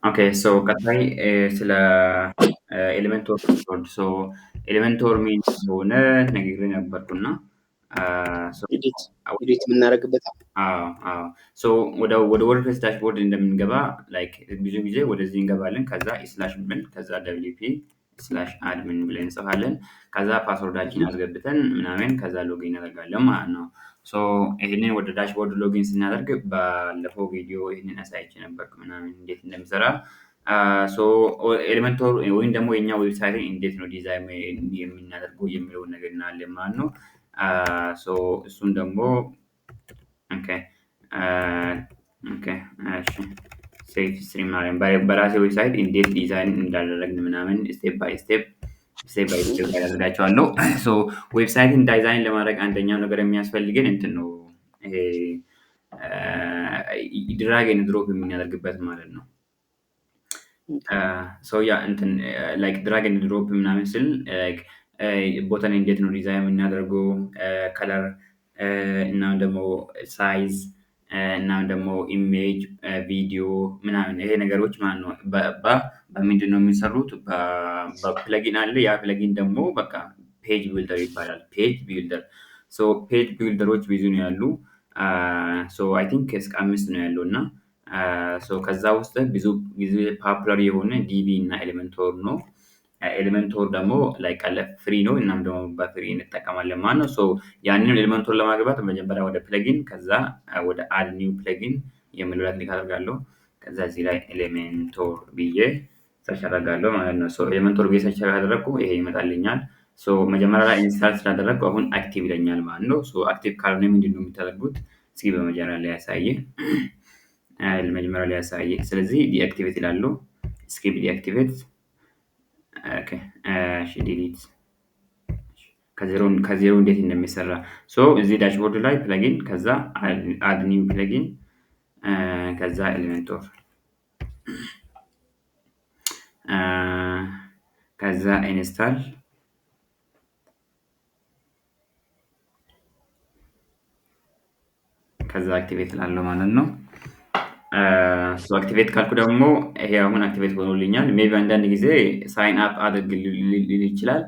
ኦኬ ሶ ቀጣይ ስለ ኤሌመንቶር ዳሽቦርድ ኤሌመንቶር ምን እንደሆነ ነግሬ ነበርኩና ሶ ኤዲት ኤዲት የምናደርግበት አዎ አዎ ሶ ወደ ወርድፕሬስ ዳሽቦርድ እንደምንገባ ላይክ ብዙ ጊዜ ወደዚህ እንገባለን። ከዛ ስላሽ ምን ከዛ ደብሊፒ ስላሽ አድሚን ብለን እንጽፋለን። ከዛ ፓስወርዳችን አስገብተን ምናምን ከዛ ሎጊን እናደርጋለን ማለት ነው። ሶ ይሄንን ወደ ዳሽቦርድ ሎጊን ስናደርግ ባለፈው ቪዲዮ ይሄንን አሳይቼ ነበርኩ ምናምን እንዴት እንደሚሰራ። ሶ ኤሌመንቶር ወይም ደግሞ የኛ ዌብሳይትን እንዴት ነው ዲዛይን የምናደርገው የሚለውን ነገር እናያለን ማለት ነው። ሶ እሱን ደግሞ ኦኬ ኦኬ እሺ ሴፍ ስትሪም አለን በራሴ ዌብሳይት እንዴት ዲዛይን እንዳደረግን ምናምን ስቴፕ ባይ ስቴፕ አደርጋቸዋለሁ። ሶ ዌብሳይትን ዲዛይን ለማድረግ አንደኛው ነገር የሚያስፈልገን እንትን ነው። ይሄ ድራግ ኤንድ ድሮፕ የምናደርግበት ማለት ነው። ሶ ያ እንትን ላይክ ድራግ ኤንድ ድሮፕ ምናምን ስል ላይክ ቦታን እንዴት ነው ዲዛይን የምናደርገው ከለር እና ደግሞ ሳይዝ እና ደግሞ ኢሜጅ ቪዲዮ ምናምን ይሄ ነገሮች ማለት ነው። በምንድን ነው የሚሰሩት? በፕለጊን አለ። ያ ፕለጊን ደግሞ በቃ ፔጅ ቢልደር ይባላል። ፔጅ ቢልደር ፔጅ ቢልደሮች ብዙ ነው ያሉ። አይ ቲንክ እስከ 5 ነው ያለው እና ከዛ ውስጥ ብዙ ጊዜ ፓፑላር የሆነ ዲቢ እና ኤሌመንቶር ነው። ኤሌመንቶር ደግሞ ላይክ አለ ፍሪ ነው። እናም ደግሞ በፍሪ እንጠቀማለን ማለት ነው። ያንን ኤሌመንቶር ለማግባት መጀመሪያ ወደ ፕለጊን ከዛ ወደ አድ ኒው ፕለጊን የሚለው ላይ ክሊክ አደርጋለሁ። ከዛ እዚህ ላይ ኤሌመንቶር ብዬ ሰርች አደርጋለሁ ማለት ነው። ኤሌመንቶር ብዬ ሰርች ካደረግኩ ይሄ ይመጣልኛል። መጀመሪያ ላይ ኢንስታል ስላደረግኩ አሁን አክቲቭ ይለኛል ማለት ነው። አክቲቭ ካልሆነ ምንድነው የምታደርጉት? እስኪ በመጀመሪያ ላይ ያሳየህ መጀመሪያ ላይ ያሳየህ። ስለዚህ ዲአክቲቬት ይላሉ። ስኪፕ ዲአክቲቬት ኦኬ እሺ ዲሊት ከዜሮ እንዴት እንደሚሰራ እዚህ ዳሽቦርድ ላይ ፕለጊን ከዛ አድ ኒው ፕለጊን ከዛ ኤሌመንቶር ከዛ ኢንስታል ከዛ አክቲቬት ላለው ማለት ነው። አክቲቬት ካልኩ ደግሞ ይሄ አሁን አክቲቬት ሆኖልኛል። ሜቢ አንዳንድ ጊዜ ሳይን አፕ አድርግ ሊል ይችላል።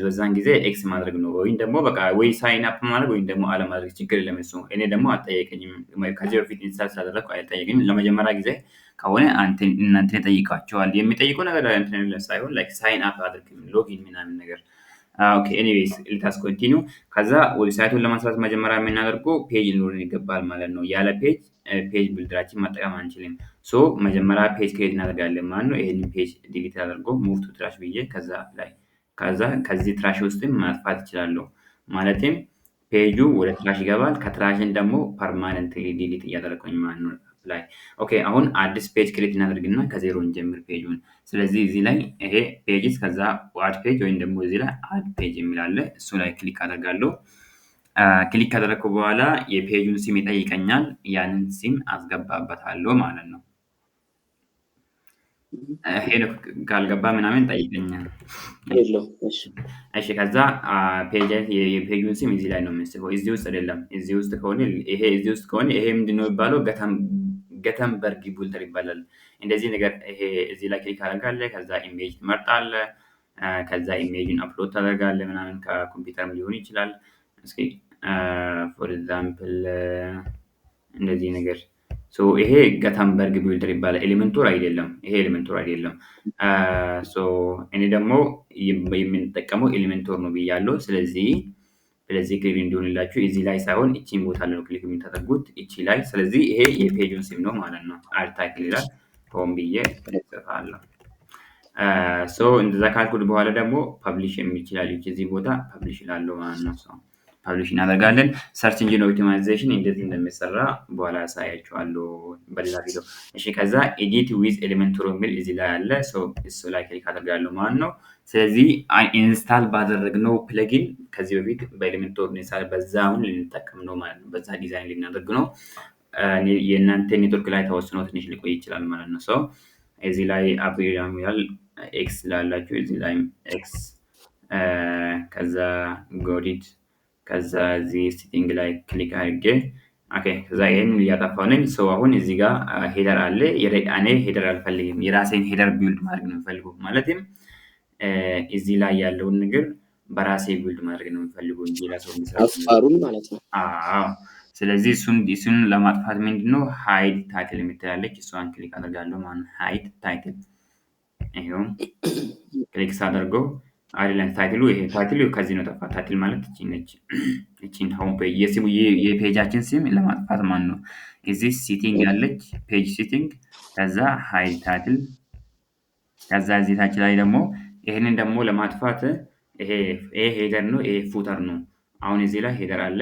በዛን ጊዜ ኤክስ ማድረግ ነው ወይም ደግሞ በቃ ወይ ሳይን አፕ ማድረግ ወይም ደግሞ አለማድረግ ችግር የለም እሱ። እኔ ደግሞ አልጠየቀኝም። ከዚህ በፊት ኢንስታል ስላደረግኩ አይጠየቅም። ለመጀመሪያ ጊዜ ከሆነ እናንተን ይጠይቃቸዋል። የሚጠይቁ ነገር እንትን ሳይሆን ላይክ ሳይን አፕ አድርግ ሎጊን ምናምን ነገር ኦኬ ኤኒዌይስ ሌትስ ኮንቲኒው። ከዛ ዌብሳይቱን ለመስራት መጀመሪያ የምናደርገው ፔጅ ሊኖረን ይገባል ማለት ነው። ያለ ፔጅ ፔጅ ቢልደራችን መጠቀም አንችልም። መጀመሪያ ፔጅ ክሬት እናደርጋለን ማለት ነው። ይሄንን ፔጅ ዲሊት አድርጎ ሙቭ ቱ ትራሽ ብዬ ከዛ ከዚህ ትራሽ ውስጥም ማጥፋት እችላለሁ። ማለትም ፔጁ ወደ ትራሽ ይገባል። ከትራሽን ደግሞ ፐርማነንትሊ ዲሊት እያደረኩኝ ማለት ነው። ላይ ኦኬ አሁን አዲስ ፔጅ ክሬት እናደርግና ከዜሮ እንጀምር ፔጁን። ስለዚህ እዚህ ላይ ይሄ ፔጅስ ከዛ አድ ፔጅ ወይም ደግሞ እዚህ ላይ አድ ፔጅ የሚል አለ። እሱ ላይ ክሊክ አደርጋለሁ። ክሊክ ካደረግኩ በኋላ የፔጁን ስም ይጠይቀኛል። ያንን ስም አስገባበታለሁ ማለት ነው። ይሄ ነው ካልገባ ምናምን ይጠይቀኛል። የለውም። እሺ እሺ ከዛ የፔጁን ስም እዚህ ላይ ነው የምንጽፈው። እዚህ ውስጥ አይደለም። እዚህ ውስጥ ከሆነ ይሄ ምንድነው የሚባለው? ገተንበርግ ቡልተር ይባላል። እንደዚህ ነገር ይሄ እዚህ ላይ ክሊክ ታደርጋለህ። ከዛ ኢሜጅ ትመርጣለህ። ከዛ ኢሜጅን አፕሎድ ታደርጋለህ ምናምን ከኮምፒውተርም ሊሆን ይችላል። እስኪ ፎር ኤግዛምፕል እንደዚህ ነገር ይሄ ገተንበርግ ቢልደር ይባላል። ኤሌመንቶር አይደለም። ይሄ ኤሌመንቶር አይደለም። እኔ ደግሞ የምንጠቀመው ኤሌመንቶር ነው ብያለሁ። ስለዚህ ክሊክ እንዲሆንላችሁ እዚህ ላይ ሳይሆን እቺን ቦታ ላይ ነው ክሊክ የምታደርጉት እቺ ላይ። ስለዚህ ይሄ የፔጁን ስም ነው ማለት ነው። አድ ታይትል ይላል። ሆም ብዬ እጽፋለሁ። እንደዛ ካልኩት በኋላ ደግሞ ፐብሊሽ የሚል ይችላል። እዚህ ቦታ ፐብሊሽ እላለሁ ማለት ነው። ፐብሊሽ እናደርጋለን። ሰርች ኢንጂን ኦፕቲማይዜሽን እንዴት እንደሚሰራ በኋላ ያሳያችኋለሁ በሌላ ቪዲዮ። እሺ ከዛ ኤዲት ዊዝ ኤሌመንቶር የሚል እዚህ ላይ አለ። እሱ ላይ ክሊክ አደርጋለሁ ማለት ነው። ስለዚህ ኢንስታል ባደረግነው ፕለጊን ከዚህ በፊት በኤሌመንቶር ኢንስታል በዛውን ልንጠቀም ነው ማለት ነው። በዛ ዲዛይን ልናደርግ ነው። የእናንተ ኔትወርክ ላይ ተወስኖ ትንሽ ሊቆይ ይችላል ማለት ነው። እዚህ ላይ አፕግሬድ ይላል። ኤክስ ላላችሁ እዚህ ላይ ኤክስ ከዛ ጎዲት ከዛ እዚህ ሴቲንግ ላይ ክሊክ አድርጌ ኦኬ ከዛ ይሄንን እያጠፋሁ ነኝ። ሶ አሁን እዚህ ጋር ሄደር አለ። እኔ ሄደር አልፈልግም። የራሴን ሄደር ቢውልድ ማድረግ ነው የምፈልገው። ማለትም እዚህ ላይ ያለውን ነገር በራሴ ቢውልድ ማድረግ ነው የምፈልገው እንጂ ሌላ ሰው እንዲሰራው አፋሩን ማለት ነው። አዎ። ስለዚህ እሱን ለማጥፋት ምንድነው ሃይድ ታይትል የምትላለች እሷን ክሊክ አደርጋለሁ ማለት ነው። ሃይድ ታይትል ይሄው ክሊክ ሳደርገው አይደለም ታይትሉ ይሄ ታይትሉ ከዚህ ነው ጠፋ። ታይትል ማለት እቺ ነች። እቺን ሆም ፔጅ የፔጃችን ስም ለማጥፋት ማለት ነው። እዚህ ሴቲንግ ያለች ፔጅ ሴቲንግ ከዛ ሃይድ ታይትል ከዛ እዚህ ታች ላይ ደግሞ ይሄንን ደግሞ ለማጥፋት ይሄ ሄደር ነው፣ ይሄ ፉተር ነው። አሁን እዚህ ላይ ሄደር አለ፣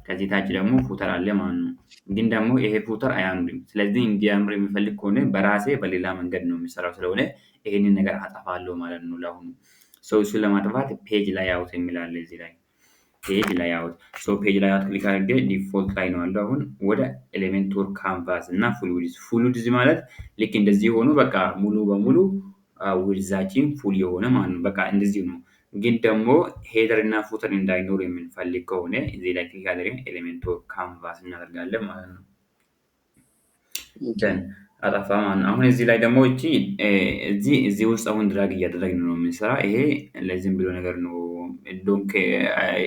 ከዚህ ታች ደግሞ ፉተር አለ ማለት ነው። ግን ደግሞ ይሄ ፉተር አያምርም። ስለዚህ እንዲያምር የሚፈልግ ከሆነ በራሴ በሌላ መንገድ ነው የሚሰራው ስለሆነ ይሄንን ነገር አጠፋለሁ ማለት ነው ለአሁኑ። እሱን ለማጥፋት ፔጅ ላይአውት የሚል አለ እዚህ ላይ ፔጅ ላይአውት። ፔጅ ላይአውት ክሊክ አድርጌ ዲፎልት ላይ ነው ያለው። አሁን ወደ ኤሌሜንቶር ካንቫስ እና ፉል ዊድዝ ማለት ልክ እንደዚህ ሆኖ በቃ ሙሉ በሙሉ ዊድዛችን ፉል የሆነ ማለት ነው። በቃ እንደዚሁ ነው። ግን ደግሞ ሄደር እና ፉተር እንዳይኖር የምንፈልግ ከሆነ እዚህ ላይ ክሊክ አድርገን ኤሌሜንቶር ካንቫስ እናደርጋለን ማለት ነው። ደን አጠፋ ማለት ነው። አሁን እዚህ ላይ ደግሞ እቺ እዚህ ውስጥ አሁን ድራግ እያደረግን ነው የምንሰራ። ይሄ ለዚህም ብሎ ነገር ነው። ዶንክ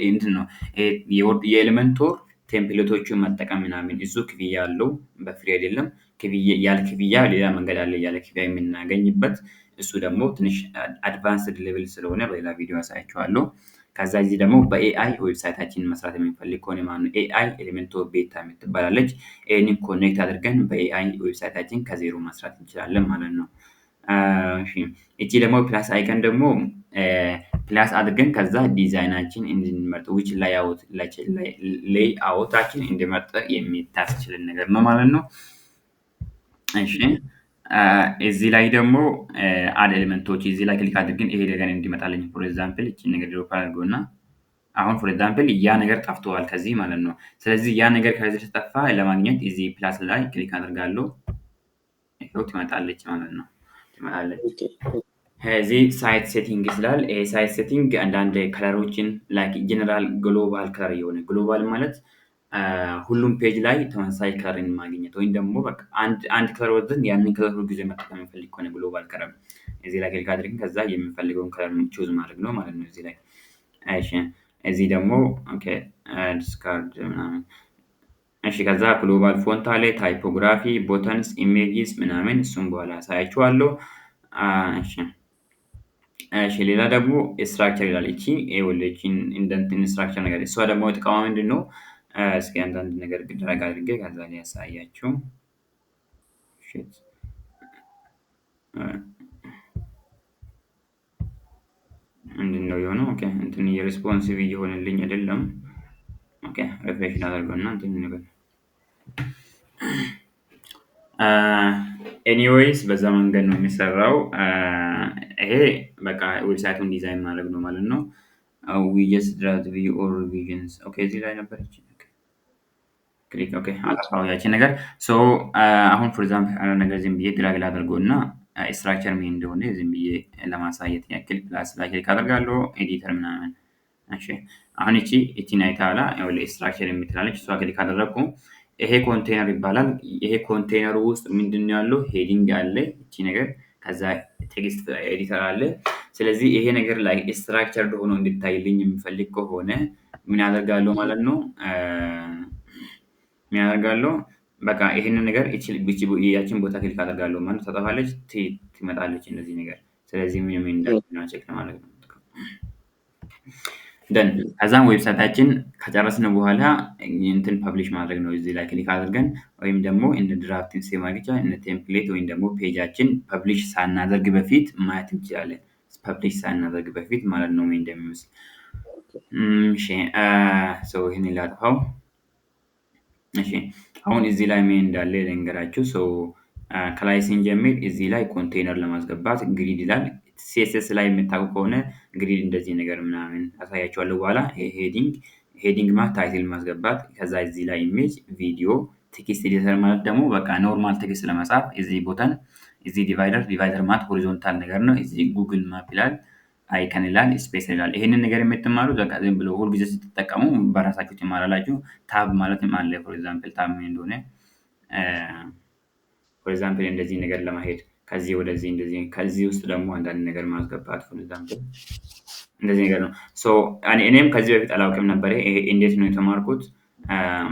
እንትን ነው የኤሌመንቶር ቴምፕሌቶቹን መጠቀም ምናምን እሱ ክፍያ አለው፣ በፍሪ አይደለም። ያለ ክፍያ ሌላ መንገድ አለ፣ ያለ ክፍያ የምናገኝበት። እሱ ደግሞ ትንሽ አድቫንስድ ሌቭል ስለሆነ በሌላ ቪዲዮ አሳያችኋለሁ። ከዛ እዚህ ደግሞ በኤአይ ዌብሳይታችንን መስራት የምንፈልግ ከሆነ ማለት ነው ኤአይ ኤሌሜንቶር ቤታ የምትባላለች። ይህንን ኮኔክት አድርገን በኤአይ ዌብሳይታችን ከዜሮ መስራት እንችላለን ማለት ነው። እቺ ደግሞ ፕላስ አይከን ደግሞ ፕላስ አድርገን ከዛ ዲዛይናችን እንድንመርጥ ዊች ሌይአውታችን እንድመርጥ የሚታስችልን ነገር ነው ማለት ነው። እሺ እዚህ ላይ ደግሞ አድ ኤሌመንቶች እዚህ ላይ ክሊክ አድርገን ይሄ ነገር እንዲመጣልኝ ፎር ኤግዛምፕል እቺ ነገር ድሮፕ አድርገውና አሁን ፎር ኤግዛምፕል ያ ነገር ጠፍቷል ከዚህ ማለት ነው። ስለዚህ ያ ነገር ከዚህ ተጠፋ ለማግኘት እዚህ ፕላስ ላይ ክሊክ አድርጋለሁ። ይሄው ትመጣለች ማለት ነው። ትመጣለች። እዚህ ሳይት ሴቲንግ ይላል። ይሄ ሳይት ሴቲንግ አንዳንድ ከለሮችን ላይክ ጀነራል ግሎባል ከለር የሆነ ግሎባል ማለት ሁሉም ፔጅ ላይ ተመሳሳይ ከለርን ማግኘት ወይም ደግሞ በቃ አንድ ከለር ወጥተን ያንን ከለር ሁሉ ጊዜ መጠቀም የምንፈልግ ከሆነ ግሎባል ከለር እዚህ ላይ ክሊክ አድርገን ከዛ የምንፈልገውን ከለር ቹዝ ማድረግ ነው ማለት ነው እዚህ ላይ። እሺ እዚህ ደግሞ ኦኬ ዲስካርድ ምናምን እሺ ከዛ ግሎባል ፎንት አለ፣ ታይፖግራፊ፣ ቦተንስ፣ ኢሜጅስ ምናምን እሱም በኋላ አሳያችኋለሁ። እሺ ሌላ ደግሞ ስትራክቸር ይላል። እቺ ይኸውልህችን እንደንትን ስትራክቸር ነገር እሷ ደግሞ ጥቅሟ ምንድነው? እስኪ አንዳንድ ነገር ድራግ አድርጌ ከዛ ላይ ያሳያችሁ። ምንድነው የሆነው? ኦኬ እንትን የሬስፖንሲቭ እየሆነልኝ አይደለም። ኦኬ ሪፍሬሽ ላድርገውና እንትን ነገር ኤኒዌይስ በዛ መንገድ ነው የሚሰራው። ይሄ በቃ ዌብሳይቱን ዲዛይን ማድረግ ነው ማለት ነው። ዊ ጀስት ድራፍት ቪው ኦር ሪቪዥንስ ኦኬ እዚህ ላይ ነበረች። ክሊክ ኦኬ አጠፋው ያቺን ነገር። አሁን ፎር ኤግዛምፕል አንድ ነገር ዝም ብዬ ድራግ ላድርገውና ስትራክቸር ምን እንደሆነ ዝም ብዬ ለማሳየት ያክል ፕላስ ላይ ክሊክ አደርጋለሁ። ኤዲተር ምናምን እሺ አሁን እቺን አይተሃላ ያው ስትራክቸር የምትላለች እሷ ክሊክ አደረኩ። ይሄ ኮንቴነር ይባላል። ይሄ ኮንቴነሩ ውስጥ ምንድነው ያለው? ሄዲንግ አለ እቺ ነገር፣ ከዛ ቴክስት ኤዲተር አለ። ስለዚህ ይሄ ነገር ላይ ስትራክቸርድ ሆኖ እንዲታይልኝ የምፈልግ ከሆነ ምን አደርጋለሁ ማለት ነው? ምን አደርጋለሁ? በቃ ይሄንን ነገር ያችን ቦታ ክሊክ አደርጋለሁ ማለት ታጠፋለች፣ ትመጣለች እንደዚህ ነገር። ስለዚህ ምን እንዳልኩና ቼክ ለማድረግ ነው። ደን ከዛም ዌብሳይታችን ከጨረስን በኋላ እንትን ፐብሊሽ ማድረግ ነው። እዚህ ላይ ክሊክ አድርገን ወይም ደግሞ እንደ ድራፍት ሴቭ ማድረግ እንደ ቴምፕሌት ወይም ደግሞ ፔጃችን ፐብሊሽ ሳናደርግ በፊት ማየት እንችላለን። ፐብሊሽ ሳናደርግ በፊት ማለት ነው ምን እንደሚመስል። እሺ ይሄንን ላጥፋው። እሺ አሁን እዚህ ላይ ምን እንዳለ ልንገራችሁ። ከላይ ስንጀምር እዚህ ላይ ኮንቴነር ለማስገባት ግሪድ ይላል። ሲኤስኤስ ላይ የምታውቁ ከሆነ ግሪድ እንደዚህ ነገር ምናምን አሳያችኋለሁ በኋላ። ሄዲንግ ማለት ታይትል ማስገባት፣ ከዛ እዚህ ላይ ኢሜጅ፣ ቪዲዮ፣ ቴክስት ኤዲተር ማለት ደግሞ በቃ ኖርማል ቴክስት ለመጻፍ እዚህ ቦታን እዚህ ዲቫይደር ማለት ሆሪዞንታል ነገር ነው። እዚህ ጉግል ማፕ ይላል። አይከን ይላል፣ ስፔስ ይላል። ይሄንን ነገር የምትማሩት በቃ ዝም ብሎ ሁልጊዜ ስትጠቀሙ በራሳችሁ ትማራላችሁ። ታብ ማለትም አለ። ፎር ኤግዛምፕል ታብ ምን እንደሆነ ፎር ኤግዛምፕል እንደዚህ ነገር ለማሄድ ከዚህ ወደዚህ እንደዚህ ከዚህ ውስጥ ደግሞ አንዳንድ ነገር ማስገባት ፎር ኤግዛምፕል እንደዚህ ነገር ነው። ሶ እኔም ከዚህ በፊት አላውቅም ነበር። ይሄ እንዴት ነው የተማርኩት?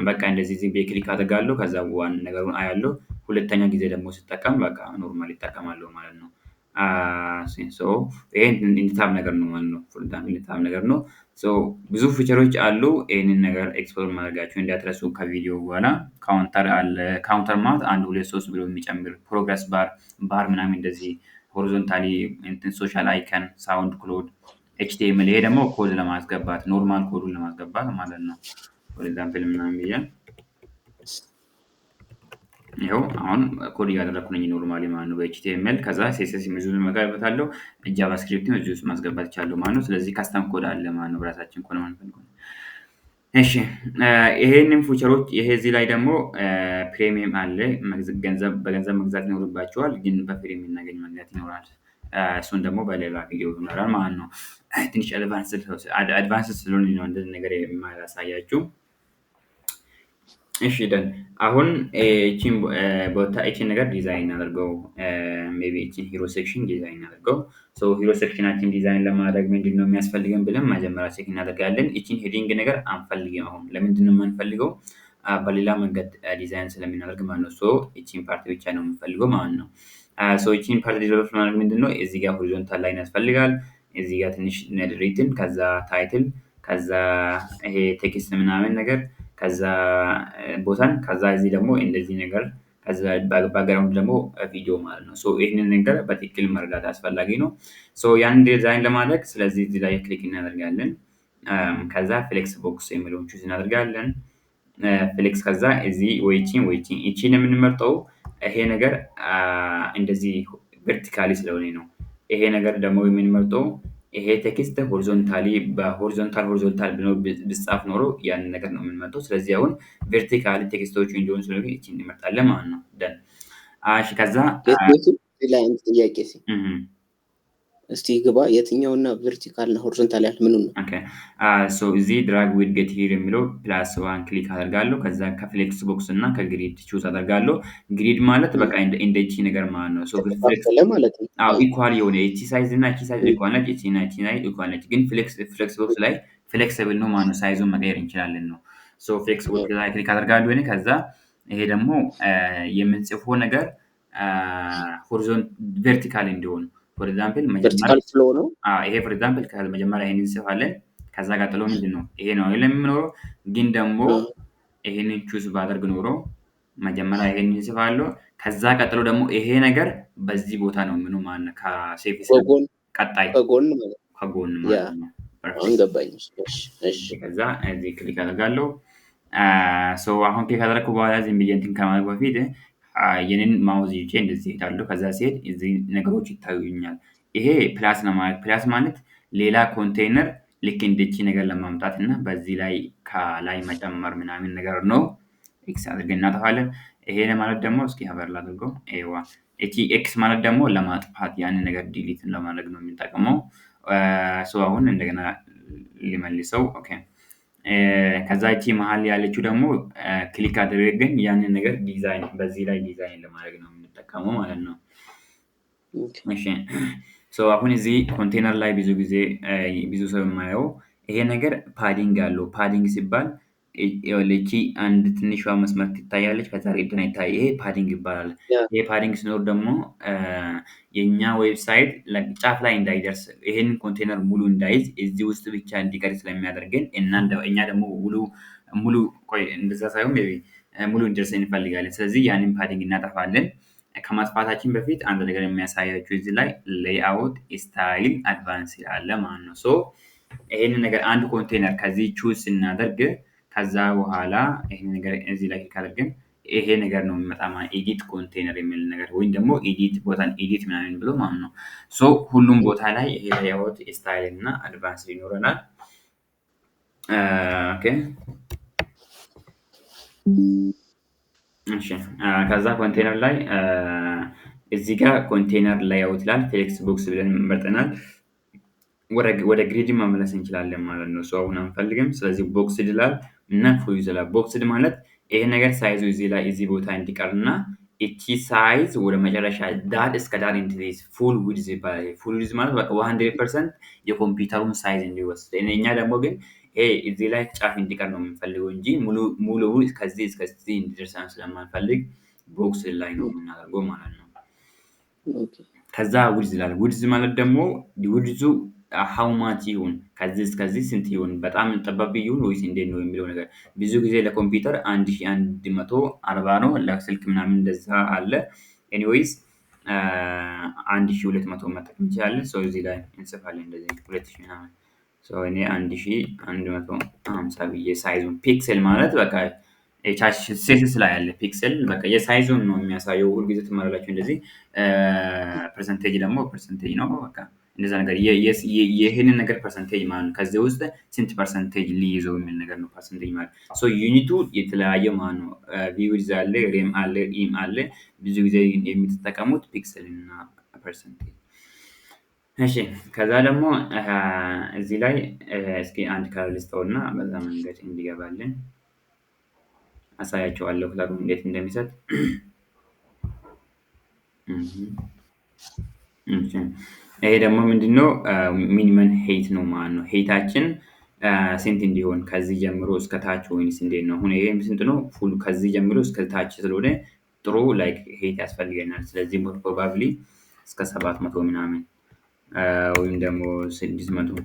በቃ እንደዚህ ዝም ብዬ ክሊክ አደርጋለሁ። ከዛ ዋን ነገሩን አያለሁ። ሁለተኛ ጊዜ ደግሞ ስጠቀም በቃ ኖርማል ይጠቀማለሁ ማለት ነው። ሶ ይሄ እንድታብ ነገር ነው ማለት ነው። ፉል ታይም እንድታብ ነገር ነው። ሶ ብዙ ፊቸሮች አሉ። ይሄንን ነገር ኤክስፕሎር ማድረጋችሁ እንዳትረሱ። ከቪዲዮ በኋላ ካውንተር አለ። ካውንተር ማለት 1 2 3 ብሎ የሚጨምር ፕሮግረስ ባር ምናምን እንደዚህ ሆሪዞንታሊ እንትን ሶሻል አይከን ሳውንድ ክሎድ ኤችቲኤምኤል ይሄ ደግሞ ኮድ ለማስገባት ኖርማል ኮዱን ለማስገባት ማለት ነው። ፎር ኤግዛምፕል ምናምን ብዬ ይኸው አሁን ኮድ እያደረኩ ነኝ ኖርማሊ ማለት ነው በኤችቲኤምኤል። ከዛ ሲኤስኤስ ብዙ መጋበታለሁ ጃቫስክሪፕትን እዚህ ውስጥ ማስገባት ይቻላል ማለት ነው። ስለዚህ ካስተም ኮድ አለ ማለት ነው በራሳችን ኮድ ማለት ነው። እሺ ይሄንን ፊቸሮች ይሄ እዚህ ላይ ደግሞ ፕሪሚየም አለ። በገንዘብ መግዛት ይኖርባቸዋል፣ ግን በፍሪ የምናገኝ መንገድ ይኖራል። እሱን ደግሞ በሌላ ቪዲዮ ይኖራል ማለት ነው። ትንሽ አድቫንስ ስለሆነ ነው እንደዚህ ነገር የማላሳያችሁ። እሺ ደን አሁን እቺን ነገር ዲዛይን አድርገው ሜቢ እቺን ሂሮ ሴክሽን ዲዛይን አድርገው። ሶ ሂሮ ሴክሽናችን ዲዛይን ለማድረግ ምንድነው የሚያስፈልገን ብለን መጀመሪያ ቼክ እናደርጋለን። እቺን ሄዲንግ ነገር አንፈልግም። አሁን ለምንድነው የማንፈልገው? በሌላ መንገድ ዲዛይን ስለምናደርግ ማለት ነው። ሶ እቺን ፓርት ብቻ ነው የምንፈልገው ማለት ነው። ሶ እቺን ፓርት ዲቨሎፕ ማድረግ ምንድነው? እዚህ ጋር ሆሪዞንታል ላይን ያስፈልጋል። እዚህ ጋር ትንሽ ሪትን፣ ከዛ ታይትል፣ ከዛ ይሄ ቴክስት ምናምን ነገር፣ ከዛ ቦታን፣ ከዛ እዚህ ደግሞ እንደዚህ ነገር፣ ከዛ ባክግራውንድ ደግሞ ቪዲዮ ማለት ነው። ሶ ይህንን ነገር በትክክል መረዳት አስፈላጊ ነው። ሶ ያንን ዲዛይን ለማድረግ ስለዚህ እዚህ ላይ ክሊክ እናደርጋለን። ከዛ ፍሌክስ ቦክስ የሚለውን ቹዝ እናደርጋለን። ፍሌክስ ከዛ እዚህ ይቺን የምንመርጠው ይሄ ነገር እንደዚህ ቨርቲካሊ ስለሆነ ነው። ይሄ ነገር ደግሞ የምንመርጠው ይሄ ቴክስት ሆሪዞንታል ብሎ ቢጻፍ ኖሮ ያንን ነገር ነው የምንመርጠው። ስለዚህ አሁን ቨርቲካሊ ቴክስቶቹ እንዲሆኑ ስለሆነ ይቺን እንመርጣለን ማለት ነው። ደን እሺ ከዛ ላይ ጥያቄ እስቲ ግባ። የትኛውና ቨርቲካል እና ሆሪዞንታል ያለ ምኑ ነው? ኦኬ ሶ እዚህ ድራግ ዊድ ጌት ሂር የሚለው ፕላስ ዋን ክሊክ አደርጋለሁ። ከዛ ከፍሌክስ ቦክስ እና ከግሪድ ቹዝ አደርጋለሁ። ግሪድ ማለት በቃ እንደ እቺ ነገር ማለት ነው። ሶ ፍሌክስ ማለት ነው። ኢኳል የሆነ እቺ ሳይዝ እና እቺ ሳይዝ ኢኳል ነች፣ እቺ እና እቺ ሳይዝ ኢኳል ነች። ግን ፍሌክስ ቦክስ ላይ ፍሌክሲብል ነው ማለት ነው። ሳይዙን መቀየር እንችላለን ነው። ሶ ፍሌክስ ቦክስ ላይ ክሊክ አደርጋለሁ እኔ። ከዛ ይሄ ደግሞ የምንጽፈው ነገር ቨርቲካል እንዲሆን ፎር ኤግዛምፕል ቨርቲካል ፍሎ ነው። ይሄ ፎር ኤግዛምፕል መጀመሪያ ይሄንን እንጽፋለን። ከዛ ቀጥሎ ምንድነው ይሄ ነው የሚኖረው። ግን ደግሞ ይሄንን ቹዝ ባደርግ ኖሮ መጀመሪያ ይሄንን እንጽፋለሁ። ከዛ ቀጥሎ ደግሞ ይሄ ነገር በዚህ ቦታ ነው ምኑ ማለት ነው። ከሴፍ ቀጣይ ከጎን ማለት ነው። አሁን ገባኝ። እሺ ከዛ እዚህ ክሊክ አደርጋለሁ። ሶ አሁን ክሊክ ካደረኩ በኋላ ዝም ብዬ እንትን ከማድረግ በፊት የኔን ማውዝ ይዤ እንደዚህ እሄዳለሁ። ከዛ ሲሄድ እዚህ ነገሮች ይታዩኛል። ይሄ ፕላስ ነው ማለት ፕላስ ማለት ሌላ ኮንቴይነር ልክ እንደቺ ነገር ለማምጣት እና በዚህ ላይ ከላይ መጨመር ምናምን ነገር ነው። ኤክስ አድርገን እናጠፋለን። ይሄ ማለት ደግሞ እስኪ ሀበር ላድርገው። እቺ ኤክስ ማለት ደግሞ ለማጥፋት ያንን ነገር ዲሊት ለማድረግ ነው የምንጠቀመው። ሶ አሁን እንደገና ሊመልሰው። ኦኬ ከዛ እቺ መሀል ያለችው ደግሞ ክሊክ አድርገን ያንን ነገር ዲዛይን በዚህ ላይ ዲዛይን ለማድረግ ነው የምንጠቀመው ማለት ነው። እሺ ሶ አሁን እዚህ ኮንቴነር ላይ ብዙ ጊዜ ብዙ ሰው የማየው ይሄ ነገር ፓዲንግ አለው። ፓዲንግ ሲባል ይኸውልህ አንድ ትንሿ መስመር ትታያለች፣ ከዛ ሬድና ይታያል። ይሄ ፓዲንግ ይባላል። ይሄ ፓዲንግ ሲኖር ደግሞ የኛ ዌብሳይት ጫፍ ላይ እንዳይደርስ ይሄንን ኮንቴነር ሙሉ እንዳይዝ እዚህ ውስጥ ብቻ እንዲቀር ስለሚያደርገን እኛ ደግሞ ሙሉ እንደዛ ሳይሆን ሙሉ እንዲደርስ እንፈልጋለን። ስለዚህ ያንን ፓዲንግ እናጠፋለን። ከማጥፋታችን በፊት አንድ ነገር የሚያሳያችሁ እዚህ ላይ ሌይአውት ስታይል አድቫንስ ያለ ማለት ነው። ሶ ይሄንን ነገር አንድ ኮንቴነር ከዚህ ቹዝ ስናደርግ ከዛ በኋላ ይሄን ነገር እዚህ ላይ ካደረግን ይሄ ነገር ነው የሚመጣ ማለት ኤዲት ኮንቴነር የሚል ነገር ወይም ደግሞ ኤዲት ቦታን ኤዲት ምናምን ብሎ ማለት ነው። ሶ ሁሉም ቦታ ላይ ይሄ ሌይአውት ስታይል እና አድቫንስ ይኖረናል። ኦኬ እሺ ከዛ ኮንቴነር ላይ እዚህ ጋር ኮንቴነር ሌይአውት ይላል። ፍሌክስ ቦክስ ብለን መርጠናል። ወደ ግሪድ መመለስ እንችላለን ማለት ነው። አሁን አንፈልግም። ስለዚህ ቦክስድ ይላል እና ፉል ይላል። ቦክስድ ማለት ይሄ ነገር ሳይዙ እዚህ ላይ እዚህ ቦታ እንዲቀርና እቺ ሳይዝ ወደ መጨረሻ ዳር እስከ ዳር እንድትይዝ ፉል ዊድዝ ይባላል። ፉል ዊድዝ ማለት በቃ 100% የኮምፒውተሩን ሳይዝ እንዲወስድ። እኛ ደግሞ ግን ይሄ እዚህ ላይ ጫፍ እንዲቀር ነው የምንፈልገው እንጂ ሙሉ ከዚህ እስከዚህ እንዲደርስ ስለማንፈልግ ቦክስ ላይ ነው የምናደርገው ማለት ነው። ከዛ ውድዝ ይላል። ውድዝ ማለት ደግሞ ውድዙ ሃው ማች ይሁን ከዚህ እስከዚህ ስንት ይሁን፣ በጣም ጠባብ ይሁን ወይስ እንዴት ነው የሚለው ነገር። ብዙ ጊዜ ለኮምፒውተር 1140 ነው፣ ለስልክ ምናምን እንደዛ አለ። ኤኒዌይስ 1200 መጠቀም እንችላለን። እዚህ ላይ እንጽፋለን እንደዚህ 2000 ምናምን። እኔ 1150 ብዬ ሳይዙን ፒክሰል ማለት በቃ ሴትስ ላይ ያለ ፒክሰል በቃ የሳይዙን ነው የሚያሳየው። ሁልጊዜ ትማራላችሁ እንደዚህ። ፐርሰንቴጅ ደግሞ ፐርሰንቴጅ ነው በቃ እንደዛ ነገር ይሄንን ነገር ፐርሰንቴጅ ማለት ነው። ከዚህ ውስጥ ስንት ፐርሰንቴጅ ሊይዘው የሚል ነገር ነው ፐርሰንቴጅ ማለት። ዩኒቱ የተለያየ ማለት ነው። ቪውዝ አለ፣ ሬም አለ፣ ኢም አለ። ብዙ ጊዜ የምትጠቀሙት ፒክሰል እና ፐርሰንቴጅ። እሺ ከዛ ደግሞ እዚህ ላይ እስኪ አንድ ከለር ልስጠውና በዛ መንገድ እንዲገባልን አሳያቸዋለሁ ከለሩ እንዴት እንደሚሰጥ። ይሄ ደግሞ ምንድነው? ሚኒመም ሄይት ነው ማለት ነው። ሄይታችን ስንት እንዲሆን ከዚህ ጀምሮ እስከ ታች ወይንስ እንዴት ነው? አሁን ይሄ ስንት ነው? ፉል ከዚህ ጀምሮ እስከ ታች ስለሆነ ጥሩ ላይክ ሄይት ያስፈልገናል። ስለዚህ ሞር ፕሮባብሊ እስከ 700 ምናምን ወይም ደግሞ 600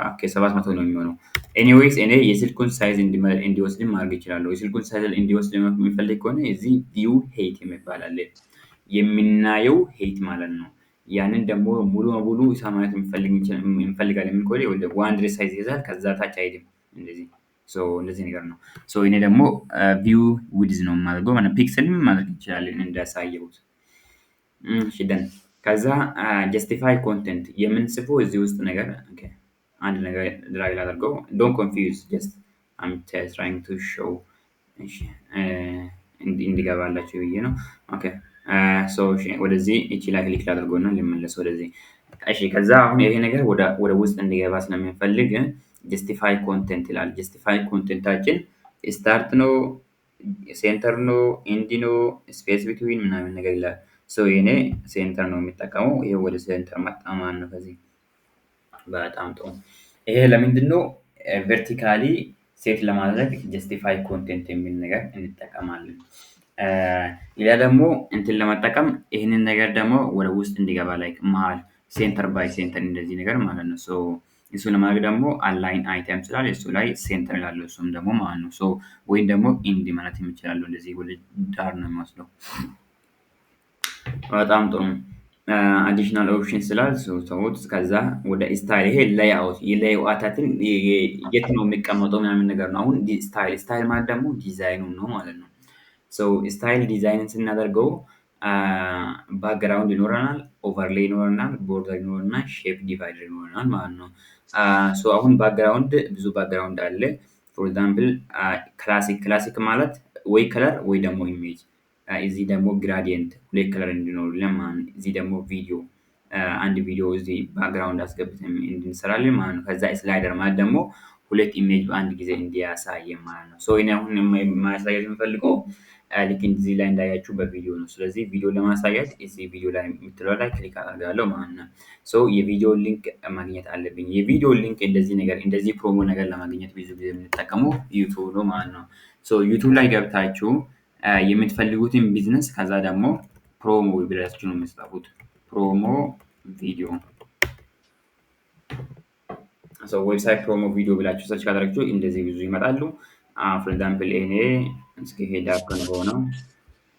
ኦኬ 700 ነው የሚሆነው። ኤኒዌይስ እኔ የስልኩን ሳይዝ እንዲወስድ ማድረግ እችላለሁ። የስልኩን ሳይዝ እንዲወስድ የሚፈልግ ከሆነ እዚህ ቪው ሄይት የሚባል አለ። የምናየው ሄይት ማለት ነው። ያንን ደግሞ ሙሉ በሙሉ ማየት እንፈልጋለን የሚል ከሆነ ወደ 100 ሳይዝ ይይዛል። ከዛ ታች አይሄድም። እንደዚህ ነገር ነው። እኔ ደግሞ ቪው ዊድዝ ነው የማደርገው ማለት ፒክሰልም ማድረግ እንችላለን እንዳሳየሁት። እሺ ደን ከዛ ጀስቲፋይ ኮንቴንት የምንጽፈው እዚህ ውስጥ ነገር አንድ ነገር ድራግ ላድርገው። ዶንት ኮንፊውዝ ጀስት አም ትራይንግ ቱ ሾው እንዲገባላችሁ ብዬ ነው። ኦኬ ወደዚህ እቺ ላይ ክሊክ ላድርገውና ልመለስ ወደዚህ። እሺ ከዛ አሁን ይሄ ነገር ወደ ውስጥ እንዲገባ ስለምንፈልግ ጀስቲፋይ ኮንቴንት ይላል። ጀስቲፋይ ኮንቴንታችን ስታርት ነው፣ ሴንተር ነው፣ ኢንድ ነው፣ ስፔስ ቢትዊን ምናምን ነገር ይላል። የኔ ሴንተር ነው የሚጠቀመው። ይሄ ወደ ሴንተር መጣ ማለት ነው። ከዚህ በጣም ጥሩ። ይሄ ለምንድነው? ቨርቲካሊ ሴት ለማድረግ ጀስቲፋይ ኮንቴንት የሚል ነገር እንጠቀማለን። ሌላ ደግሞ እንትን ለመጠቀም ይህንን ነገር ደግሞ ወደ ውስጥ እንዲገባ ላይ መሀል ሴንተር ባይ ሴንተር እንደዚህ ነገር ማለት ነው። እሱ ለማድረግ ደግሞ አላይን አይተም ስላለ እሱ ላይ ሴንተር ላለው እሱም ደግሞ ማለት ነው። ወይም ደግሞ ኢንድ ማለት የምችላለው እንደዚህ ወደ ዳር ነው የሚወስደው። በጣም ጥሩ። አዲሽናል ኦፕሽን ስላል ሰዎች ከዛ ወደ ስታይል ይሄ ሌይአውት የሌይአውታትን የት ነው የሚቀመጠው ምናምን ነገር ነው። አሁን ስታይል ማለት ደግሞ ዲዛይኑ ነው ማለት ነው። ስታይል ዲዛይንን ስናደርገው ባክግራውንድ ይኖረናል፣ ኦቨርሌይ ይኖረናል፣ ቦርደር ይኖረናል፣ ሼፕ ዲቫይደር ይኖረናል ማለት ነው። አሁን ባክግራውንድ ብዙ ባክግራውንድ አለ። ፎር ኤግዛምፕል ክላሲክ ማለት ወይ ከለር ወይ ደግሞ ኢሜጅ። እዚህ ደግሞ ግራዲየንት ሁለት ከለር እንዲኖርልን ማለት ነው። እዚህ ደግሞ ቪዲዮ አንድ ቪዲዮ እዚህ ባክግራውንድ አስገብተን እንድንሰራለን ማለት ነው። ከዛ ስላይደር ማለት ደግሞ ሁለት ኢሜጅ በአንድ ጊዜ እንዲያሳየን ማለት ነው። እኔ አሁን ማሳየት የምፈልገው ልክ እዚህ ላይ እንዳያችሁ በቪዲዮ ነው። ስለዚህ ቪዲዮ ለማሳየት እዚህ ቪዲዮ ላይ የምትለው ላይ ክሊክ አደርጋለሁ ማለት ነው። የቪዲዮ ሊንክ ማግኘት አለብኝ። የቪዲዮ ሊንክ እንደዚህ ፕሮሞ ነገር ለማግኘት ብዙ ጊዜ የምንጠቀመው ዩቱብ ነው ማለት ነው። ዩቱብ ላይ ገብታችሁ የምትፈልጉትን ቢዝነስ ከዛ ደግሞ ፕሮሞ ብላችሁ ነው የምትጽፉት። ፕሮሞ ቪዲዮ ዌብሳይት ፕሮሞ ቪዲዮ ብላችሁ ሰርች ካደረጋችሁ እንደዚህ ብዙ ይመጣሉ። ፎር ኤግዛምፕል እኔ እስኪ ሄድ አፕ ነው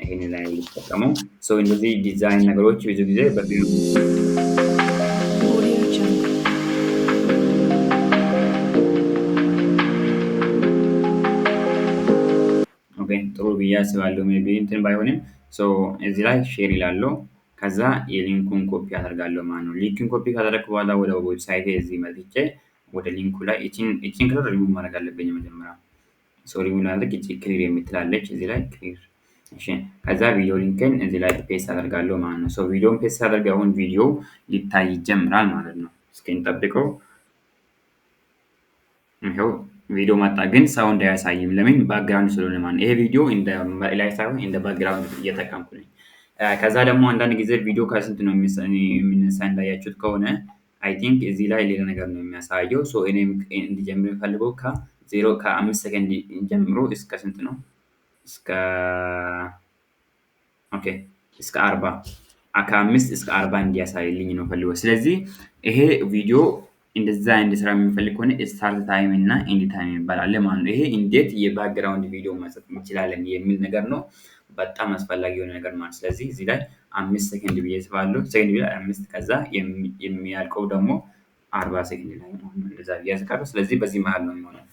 ይሄን ላይ ልጠቀመው። እንደዚህ ዲዛይን ነገሮች ብዙ ጊዜ በቪዲዮ ጥሩ ብዬ አስባለሁ። ሜይ ቢ እንትን ባይሆንም እዚህ ላይ ሼር ይላለው። ከዛ የሊንኩን ኮፒ አደርጋለሁ ማለት ነው። ሊንኩን ኮፒ ካደረግኩ በኋላ ወደ ዌብሳይት እዚህ መጥቼ ወደ ሊንኩ ላይ እቺን ከለር ሪሙቭ ማድረግ አለብኝ መጀመሪያ። ሪሙቭ ላድርግ። እቺ ክሊር የምትላለች እዚህ ላይ ክሊር። እሺ ከዛ ቪዲዮ ሊንክን እዚህ ላይ ፔስት አደርጋለሁ ማለት ነው። ቪዲዮን ፔስት አደርግ አሁን ቪዲዮ ሊታይ ይጀምራል ማለት ነው። እስኪ እንጠብቀው። ይኸው ቪዲዮ መጣ፣ ግን ሳውንድ አያሳይም። ለምን? ባክግራውንድ ስለሆነ ማለት ነው። ይሄ ቪዲዮ እንደ ላይ ሳይሆን እንደ ባክግራውንድ እየጠቀምኩ ነኝ። ከዛ ደግሞ አንዳንድ ጊዜ ቪዲዮ ከስንት ነው የሚነሳ እንዳያችሁት ከሆነ አይ ቲንክ እዚህ ላይ ሌላ ነገር ነው የሚያሳየው። ሶ እኔም እንዲጀምር የምፈልገው ከዜሮ ከአምስት ሰከንድ ጀምሮ እስከ ስንት ነው? እስከ ኦኬ እስከ 40 ከ5 እስከ 40 እንዲያሳይልኝ ነው ፈልገው። ስለዚህ ይሄ ቪዲዮ እንደዛ እንዲሰራ የምንፈልግ ከሆነ ስታርት ታይም እና ኤንድ ታይም ይባላል ማለት ነው። ይሄ እንዴት የባክግራውንድ ቪዲዮ መስራት እንችላለን የሚል ነገር ነው። በጣም አስፈላጊ የሆነ ነገር ማለት። ስለዚህ እዚህ ላይ 5 ሰከንድ ብዬ እጽፋለሁ። ሰከንድ ብዬ 5 ከዛ የሚያልቀው ደግሞ 40 ሰከንድ ላይ ነው። እንደዛ ብዬ አስቀረው። ስለዚህ በዚህ መሃል ነው የሚሆነው።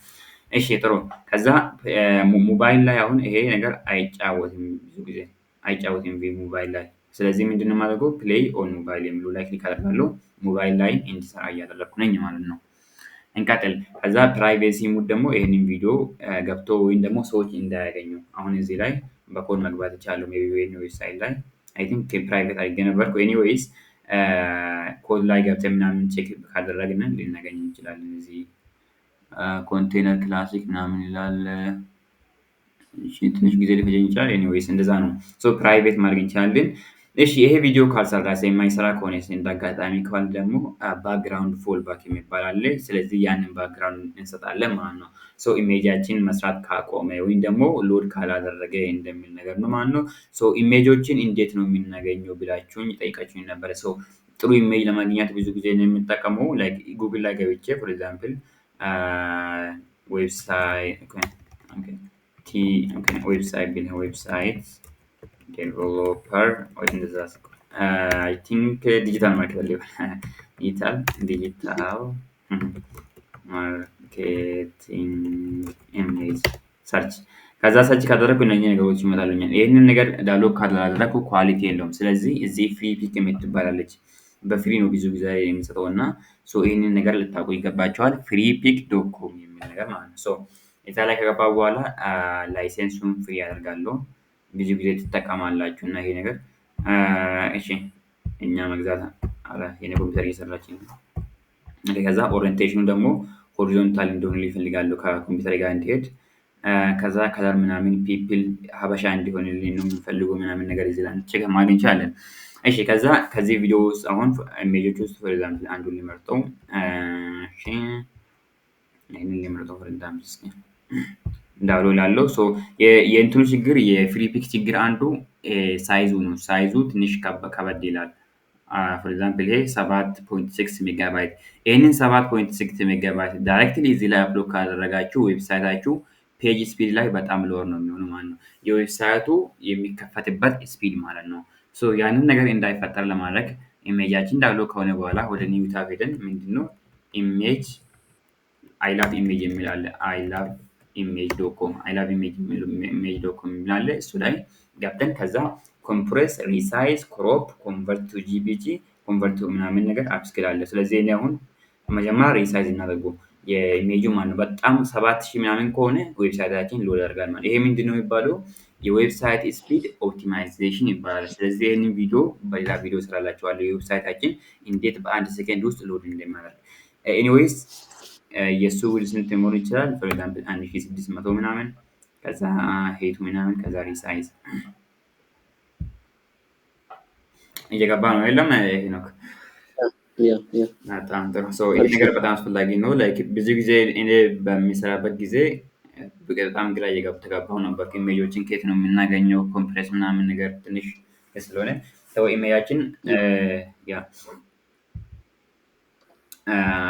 እሺ ጥሩ። ከዛ ሞባይል ላይ አሁን ይሄ ነገር አይጫወትም፣ ብዙ ጊዜ አይጫወትም ሞባይል ላይ። ስለዚህ ምንድነው የማደርገው? ፕሌይ ኦን ሞባይል የሚለው ላይ ክሊክ አደርጋለሁ። ሞባይል ላይ እንዲሰራ እያደረኩ ነኝ ማለት ነው። እንቀጥል። ከዛ ፕራይቬሲ ሙድ ደግሞ ይህንን ቪዲዮ ገብቶ ወይም ደግሞ ሰዎች እንዳያገኙ፣ አሁን እዚህ ላይ በኮድ መግባት ይቻላል። ሜይ ቢ ወይም ዌብሳይት ላይ አይ ቲንክ ፕራይቬት አድርጌ ነበርኩ። ኤኒዌይስ ኮድ ላይ ገብተን ምናምን ቼክ ካደረግን ልናገኝ እንችላለን። እዚህ ኮንቴነር ክላሲክ ምናምን ይላል። ትንሽ ጊዜ ሊፈጀኝ ይችላል። ኤኒዌይስ እንደዛ ነው። ሶ ፕራይቬት ማድረግ እንችላለን። እሺ ይሄ ቪዲዮ ካልሰራ የማይሰራ ከሆነ እንደ አጋጣሚ ከሆነ ደግሞ ባክግራውንድ ፎል ባክ የሚባል አለ። ስለዚህ ያንን ባክግራውንድ እንሰጣለን ማለት ነው። ሶ ኢሜጃችን መስራት ካቆመ ወይም ደግሞ ሎድ ካላደረገ እንደሚል ነገር ነው ማለት ነው። ሶ ኢሜጆችን እንዴት ነው የምናገኘው ብላችሁኝ ጠይቃችሁኝ ነበረ። ሶ ጥሩ ኢሜጅ ለማግኘት ብዙ ጊዜ ነው የምጠቀመው። ላይክ ጉግል ላይ ገብቼ ፎር ኤግዛምፕል ዌብሳይት ዌብሳይት ዴቨሎፐር ወይ እንደዛ አይ ቲንክ ዲጂታል ማርኬቲንግ ዲጂታል ማርኬቲንግ ኢሜጅ ሰርች። ከዛ ሰርች ካደረግኩ እነኚህ ነገሮች ይመጣሉኛል። ይህንን ነገር ዳውንሎድ ካላደረግኩ ኳሊቲ የለውም። ስለዚህ እዚህ ፍሪ ፒክ የምትባላለች በፍሪ ነው ብዙ ጊዜ የሚሰጠው እና ይህንን ነገር ልታውቁ ይገባቸዋል። ፍሪ ፒክ ዶት ኮም የሚል ነገር ማለት ነው። እዛ ላይ ከገባ በኋላ ላይሰንሱን ፍሪ ያደርጋለሁ። ብዙ ጊዜ ትጠቀማላችሁ እና ይሄ ነገር እሺ እኛ መግዛት የኔ ኮምፒውተር እየሰራችኝ ነው። ከዛ ኦሪየንቴሽኑ ደግሞ ሆሪዞንታል እንደሆነ ይፈልጋሉ ከኮምፒውተር ጋር እንዲሄድ። ከዛ ከለር ምናምን ፒፕል ሀበሻ እንዲሆንልኝ ነው የምፈልገው ምናምን ነገር እዚህ ላይ ቼክ ማድረግ እንችላለን። እሺ ከዛ ከዚህ ቪዲዮ ውስጥ አሁን ኢሜጆች ውስጥ ፎር ኤግዛምፕል አንዱን ልመርጠው። እሺ ይሄንን ልመርጠው ፎር ኤግዛምፕል እስኪ ዳውንሎድ ላለው የእንትኑ ችግር የፍሪ ፒክ ችግር አንዱ ሳይዙ ነው። ሳይዙ ትንሽ ከበድ ይላል። ፎር ኤግዛምፕል ይሄ 7.6 ሜጋባይት። ይህንን 7.6 ሜጋባይት ዳይሬክትሊ እዚህ ላይ አፕሎድ ካደረጋችሁ ዌብሳይታችሁ ፔጅ ስፒድ ላይ በጣም ሎወር ነው የሚሆነው ማለት ነው። የዌብሳይቱ የሚከፈትበት ስፒድ ማለት ነው። ያንን ነገር እንዳይፈጠር ለማድረግ ኢሜጃችን ዳውንሎድ ከሆነ በኋላ ወደ ኒው ታብ ሄደን ምንድነው ኢሜጅ አይ ላቭ ኢሜጅ የሚል አለ። አይ ላቭ ኢሜጅ ዶት ኮም የሚል አለ። እሱ ላይ ገብተን ከዛ ኮምፕሬስ፣ ሪሳይዝ፣ ክሮፕ፣ ኮንቨርት ቱ ጂፒጂ፣ ኮንቨርት ቱ ምናምን ነገር አፕስክል አለ። ስለዚህ እኔ አሁን መጀመሪያ ሪሳይዝ እናደርገው የኢሜጁ ማለት ነው። በጣም 7000 ምናምን ከሆነ ዌብሳይታችን ሎድ ያደርጋል ማለት ነው። ይሄ ምንድነው የሚባለው? የዌብሳይት ስፒድ ኦፕቲማይዜሽን ይባላል። ስለዚህ ይህንን ቪዲዮ በሌላ ቪዲዮ እሰራላችኋለሁ። የዌብሳይታችን እንዴት በአንድ ሰከንድ ውስጥ ሎድ እንደሚያደርግ። ኤኒዌይስ የእሱ ውድ ስንት መሆን ይችላል? ፎር ኤግዛምፕል 1600 ምናምን፣ ከዛ ሄቱ ምናምን፣ ከዛ ሪሳይዝ እየገባ ነው የለም? ሄኖክ በጣም ጥሩ። ይሄ ነገር በጣም አስፈላጊ ነው። ላይክ ብዙ ጊዜ እኔ በሚሰራበት ጊዜ በጣም ግራ እየተጋባሁ ነበር። ኢሜጆችን ከየት ነው የምናገኘው? ኮምፕሬስ ምናምን ነገር ትንሽ ስለሆነ ኢሜጃችን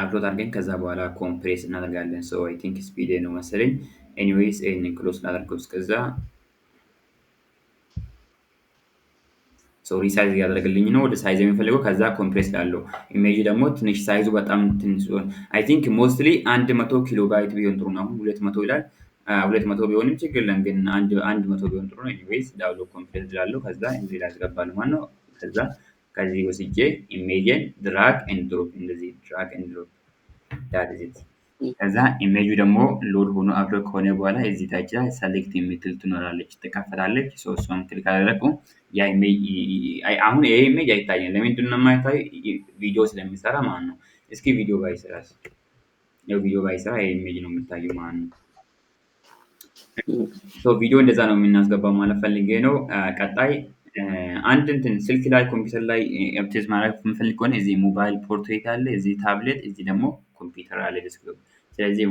አፕሎድ አድርገን ከዛ በኋላ ኮምፕሬስ እናደርጋለን። አይ ቲንክ ስፒድ ነው መሰለኝ። ኤኒዌይስ ይሄንን ክሎዝ ላደርገው እስከዛ። ሪሳይዝ እያደረገልኝ ነው። ወደ ሳይዝ የሚፈልገው ከዛ ኮምፕሬስ ላለው ኢሜጅ ደግሞ ትንሽ ሳይዙ በጣም ትንሽ ሲሆን አይ ቲንክ ሞስትሊ 100 ኪሎ ባይት ቢሆን ጥሩ ነው። አሁን 200 ይላል። 200 ቢሆንም ችግር የለም፣ ግን 100 ቢሆን ጥሩ ነው። ኤኒዌይስ ዳውንሎድ ኮምፕሬስ ላለው ከዛ እዚህ ላይ አስገባለሁ ማለት ነው። ከዛ ከዚህ ወስጄ ኢሜጅን ድራግ ኤንድ ድሮፕ እንደዚህ ድራግ ኤንድ ድሮፕ ዳት ኢዝ ኢት። ከዛ ኢሜጁ ደግሞ ሎድ ሆኖ አፕሎድ ከሆነ በኋላ እዚህ ታች ላይ ሰሌክት የምትል ትኖራለች፣ ትከፈታለች። እሷን ክሊክ ካደረኩ ያ ኢሜጅ አሁን ይሄ ኢሜጅ አይታየም። ለምንድን ነው የማይታየው? ቪዲዮ ስለሚሰራ ማለት ነው። እስኪ ቪዲዮ ባይሰራስ? ያው ቪዲዮ ባይሰራ ይሄ ኢሜጅ ነው የምታየው ማለት ነው። ቪዲዮ እንደዛ ነው የምናስገባው ማለት ፈልጌ ነው። ቀጣይ አንድ እንትን ስልክ ላይ ኮምፒውተር ላይ አፕዴት ማድረግ የምፈልግ ከሆነ እዚህ ሞባይል ፖርትሬት አለ፣ እዚህ ታብሌት፣ እዚህ ደግሞ ኮምፒውተር አለ ዴስክቶፕ። ስለዚህ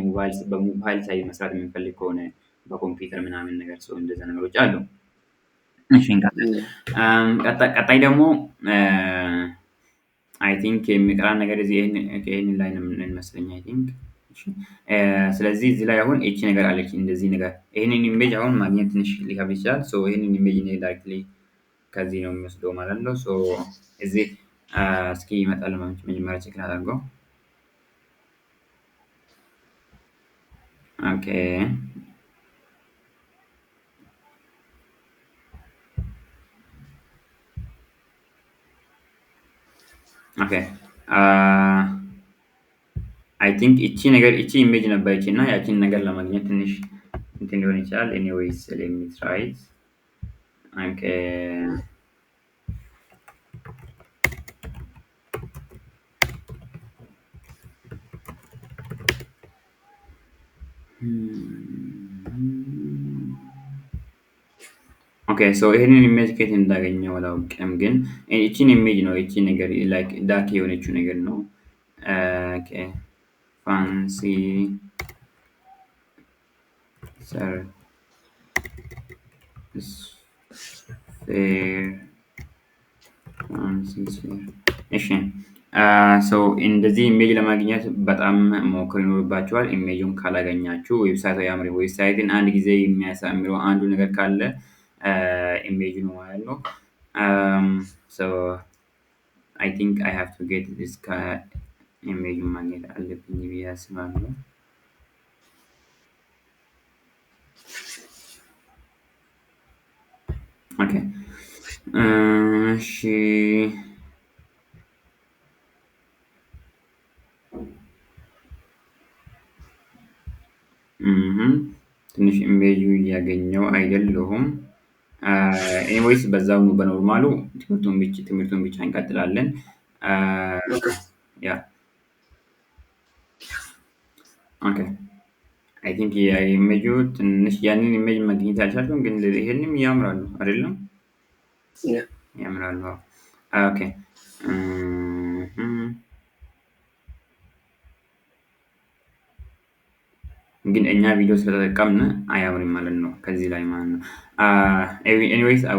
በሞባይል ሳይዝ መስራት የምንፈልግ ከሆነ በኮምፒውተር ምናምን ነገር ሰው እንደዛ ነገሮች አሉ። እሺ እንቀጥል። ቀጣይ ደግሞ አይ ቲንክ የሚቀራን ነገር እዚህ ይሄን ላይ ነው የሚመስለኝ አይ ቲንክ። ስለዚህ እዚህ ላይ አሁን ይቺ ነገር አለች እንደዚህ ነገር ይሄንን ኢሜጅ አሁን ማግኘት ትንሽ ሊከብድ ይችላል። ይሄንን ኢሜጅ እኔ ዳይሬክትሊ ከዚህ ነው የሚወስደው ማለት ነው። እዚህ እስኪ ይመጣል መጀመሪያ ቼክ ላድርገው። ኦኬ ኦኬ አይ ቲንክ እቺ ኢሜጅ ነበረች እና ያቺን ነገር ለማግኘት ትንሽ እንትን ሊሆን ይችላል። ኤኒዌይስ ሌት ሚ ትራይ ኢት። ኦኬ ኦኬ ይሄንን ኢሜጅ ከየት እንዳገኘው አላውቅም፣ ግን እቺን ኢሜጅ ነው እቺ ነገር ላይክ ዳርክ የሆነችው ነገር ነው። ኦኬ ፋንሲ እሺ እንደዚህ ኢሜጅ ለማግኘት በጣም መሞከር ይኖርባችኋል። ኢሜጁን ካላገኛችሁ ዌብሳይትን አንድ ጊዜ የሚያሳምረው አንዱ ነገር ካለ ኢሜጁ ነው ማለት ነው። አይ ቲንክ አይ ሃቭ ቱ ጌት ዲስ ኢሜጁን ማግኘት አለብኝ ብዬ አስባለሁ። ኦኬ እሺ ትንሽ ኢሜጁ እያገኘው አይደለሁም። ኤኒዌይስ በዛው በኖርማሉ ትምህርቱን ብቻ እንቀጥላለን። ያ ኦኬ አይ ቲንክ የኢሜጁ ትንሽ ያንን ኢሜጅ ማግኘት አልቻልኩም፣ ግን ይሄንም ያምራሉ አይደለም? ያምራሉ። ኦኬ ግን እኛ ቪዲዮ ስለተጠቀምን አያምርም ማለት ነው ከዚህ ላይ ማለት ነው። ኤኒዌይስ አይ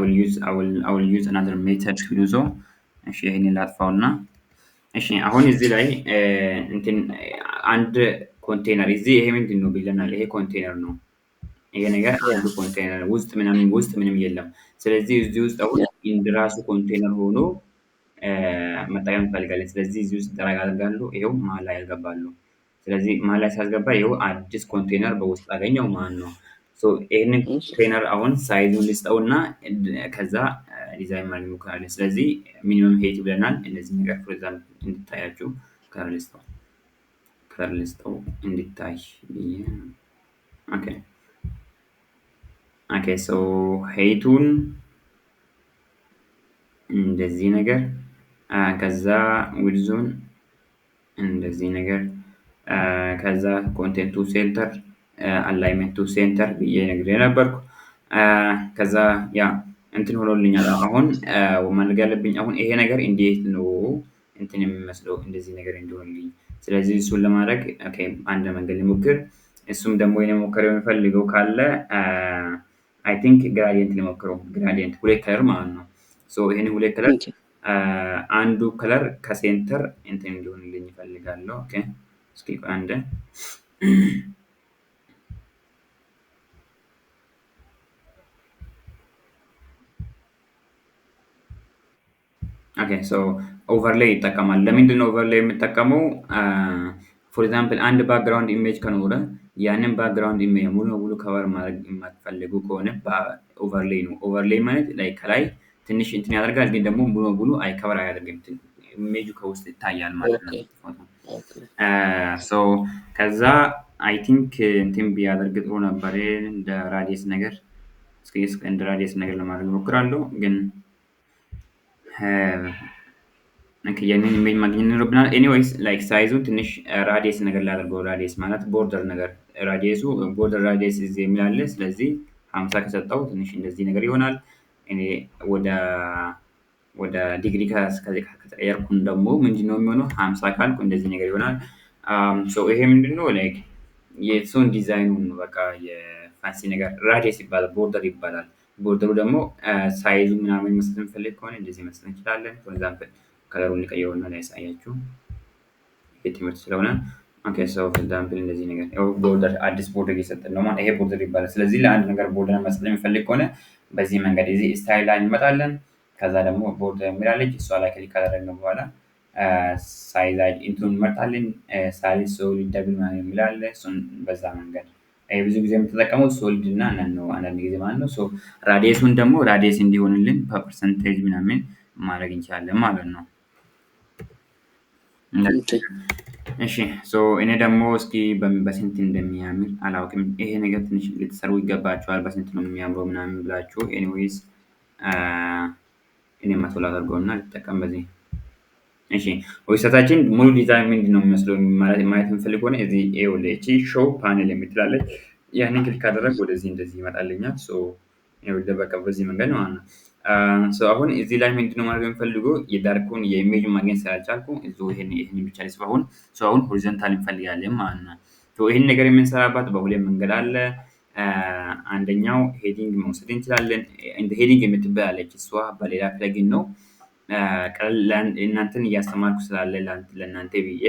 ዊል ዩዝ አናዘር ሜተድ ቱ ዱ ሶ። እሺ ይሄንን ላጥፋውና እሺ አሁን እዚህ ላይ እንትን አንድ ኮንቴነር ይሄ ምንድን ነው ብለናል? ይሄ ኮንቴነር ነው። ይሄ ነገር አንዱ ኮንቴነር ውስጥ ምንም የለም። ስለዚህ እዚህ ውስጥ አሁን እንደራሱ ኮንቴነር ሆኖ መጠቀም እንፈልጋለን። ስለዚህ እዚህ ውስጥ ድራግ አደርጋለሁ። ይኸው መሀል ላይ ያስገባለሁ። ስለዚህ መሀል ላይ ሲያስገባ ይኸው አዲስ ኮንቴነር በውስጥ አገኘው ማለት ነው። ይሄንን ኮንቴነር አሁን ሳይዙን ልስጠውና ከዛ ዲዛይን ማድረግ እንሞክራለን። ስለዚህ ሚኒመም ሄይት ብለናል። እነዚህ ነገር ፎር ኤግዛምፕል እንድታያችሁ ከለር ልስጠው እንዲታይ ብዬ ኦኬ ሄይቱን እንደዚህ ነገር ከዛ ዊድዙን እንደዚህ ነገር ከዛ ኮንቴንቱ ሴንተር አላይመንቱ ሴንተር ብዬ ነግሬ ነበርኩ። ከዛ ያ እንትን ሆኖልኛል። አሁን ማድረግ ያለብኝ አሁን ይሄ ነገር እንዴት ነው እንትን የሚመስለው እንደዚህ ነገር እንዲሆንልኝ። ስለዚህ እሱን ለማድረግ ኦኬ አንድ መንገድ ልሞክር። እሱም ደግሞ የሞከረው የሚፈልገው ካለ አይ ቲንክ ግራዲየንት ልሞክረው። ግራዲየንት ሁለት ከለር ማለት ነው። ይሄን ሁለት ከለር አንዱ ከለር ከሴንተር እንትን እንዲሆንልኝ እፈልጋለሁ። ኦኬ እስኪ ቆይ አንዴ ኦኬ ኦቨርሌይ ይጠቀማል። ለምንድን ነው ኦቨርሌይ የምጠቀመው? ፎር ኤግዛምፕል አንድ ባክግራውንድ ኢሜጅ ከኖረ ያንን ባክግራውንድ ኢሜጅ ሙሉ በሙሉ ከቨር ማድረግ የማትፈልጉ ከሆነ ኦቨርሌይ ነው። ኦቨርሌይ ማለት ላይ ከላይ ትንሽ እንትን ያደርጋል፣ ግን ደግሞ ሙሉ በሙሉ ከቨር አያደርግም። ኢሜጁ ከውስጥ ይታያል ማለት ነው። ከዛ አይ ቲንክ እንትን ቢያደርግ ጥሩ ነበር። እንደ ራዲየስ ነገር እንደ ራዲየስ ነገር ለማድረግ እሞክራለሁ፣ ግን ኦኬ ያንን ኢሜጅ ማግኘት ይኖርብናል። ኤኒዌይስ ላይክ ሳይዙን ትንሽ ራዲየስ ነገር ላድርገው። ራዲየስ ማለት ቦርደር ነገር ራዲየሱ ቦርደር ራዲየስ እዚህ የሚል አለ። ስለዚህ 50 ከሰጠው ትንሽ እንደዚህ ነገር ይሆናል። እኔ ወደ ወደ ዲግሪ ከቀየርኩኝ ደግሞ ምንድነው የሚሆነው? 50 ካልኩ እንደዚህ ነገር ይሆናል። ሶ ይሄ ምንድነው ላይክ የእሱን ዲዛይኑን ነው በቃ የፋንሲ ነገር ራዲየስ ይባላል፣ ቦርደር ይባላል። ቦርደሩ ደግሞ ሳይዙ ምናምን መስጠት የምንፈልግ ከሆነ እንደዚህ መስጠት እንችላለን። ፎር ኤግዛምፕል ከለሩን ልቀይረውና ላሳያችሁ የትምህርት ስለሆነ ኦኬ ሶ ፎር ኤግዛምፕል እንደዚህ ነገር ያው ቦርደር አዲስ ቦርደር እየሰጠን ነው ማለት ይሄ ቦርደር ይባላል። ስለዚህ ለአንድ ነገር ቦርደር መስጠት የሚፈልግ ከሆነ በዚህ መንገድ እዚህ ስታይል ላይ እንመጣለን። ከዛ ደግሞ ቦርደር የሚላለች እሷ ላይ ክሊክ ካደረግን በኋላ ሳይዝ እንትኑን እንመርጣለን። ሳይዝ ሶሊድ ደብል ምናምን የሚል አለ። እሱን በዛ መንገድ ብዙ ጊዜ የምትጠቀመው ሶሊድ እና ነን ነው አንዳንድ ጊዜ ማለት ነው። ሶ ራዲየሱን ደግሞ ራዲየስ እንዲሆንልን በፐርሰንቴጅ ምናምን ማድረግ እንችላለን ማለት ነው። እሺ ሶ እኔ ደግሞ እስኪ በስንት እንደሚያምር አላውቅም። ይሄ ነገር ትንሽ ልትሰሩ ይገባችኋል። በስንት ነው የሚያምረው ምናምን ብላችሁ ኤኒዌይስ እኔ 100 ላድርገውና ልጠቀም በዚህ። እሺ ዌብሳይታችን ሙሉ ዲዛይን ምንድነው የሚመስለው ማየት የምፈልግ ከሆነ እዚህ ይኸውልህ እቺ ሾው ፓኔል የምትላለች ያንን ክሊክ ካደረግኩ ወደዚህ እንደዚህ ይመጣልኛል። ሶ ይኸውልህ በቃ በዚህ መንገድ ነው ማለት ነው። ሶ አሁን እዚህ ላይ ምንድነው ማድረግ የምፈልገው የዳርኩን የኢሜጁን ማግኘት ስላልቻልኩ እዚሁ ይሄንን ብቻ ልስራ አሁን። ሶ አሁን ሆሪዞንታል እንፈልጋለን ማለት ነው። ሶ ይሄን ነገር የምንሰራበት በሁለት መንገድ አለ። አንደኛው ሄዲንግ መውሰድ እንችላለን። እንደ ሄዲንግ የምትባል አለች እሷ በሌላ ፕለጊን ነው። እናንተን እያስተማርኩ ስላለ ለእናንተ ብዬ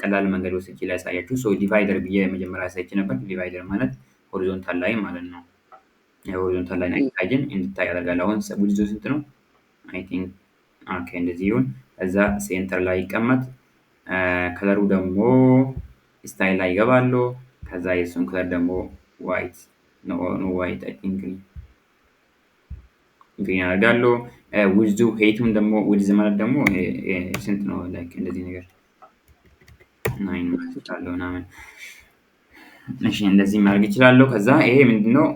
ቀላል መንገድ ወስጄ ላሳያችሁ። ሶ ዲቫይደር ብዬ መጀመሪያ አሳይቼ ነበር። ዲቫይደር ማለት ሆሪዞንታል ላይ ማለት ነው። ሆሪዞንታል ላይ አይታይም እንድታይ ያደርጋል። አሁን ዊድዙ ስንት ነው? አይ ቲንክ ኦኬ እንደዚህ ይሁን። ከዛ ሴንተር ላይ ይቀመጥ። ከለሩ ደግሞ ስታይል ላይ ይገባሉ። ከዛ የሱን ከለር ደግሞ ዋይት ኖ ዋይት አይ ቲንክ ግሪን አደርጋለሁ። ዊድዙ ሄይቱን ደግሞ ዊድዝ ማለት ደግሞ ስንት ነው? ላይክ እንደዚህ ነገር 9 ማለት እችላለሁ ምናምን። እሺ እንደዚህ ማድረግ እችላለሁ። ከዛ ይሄ ምንድነው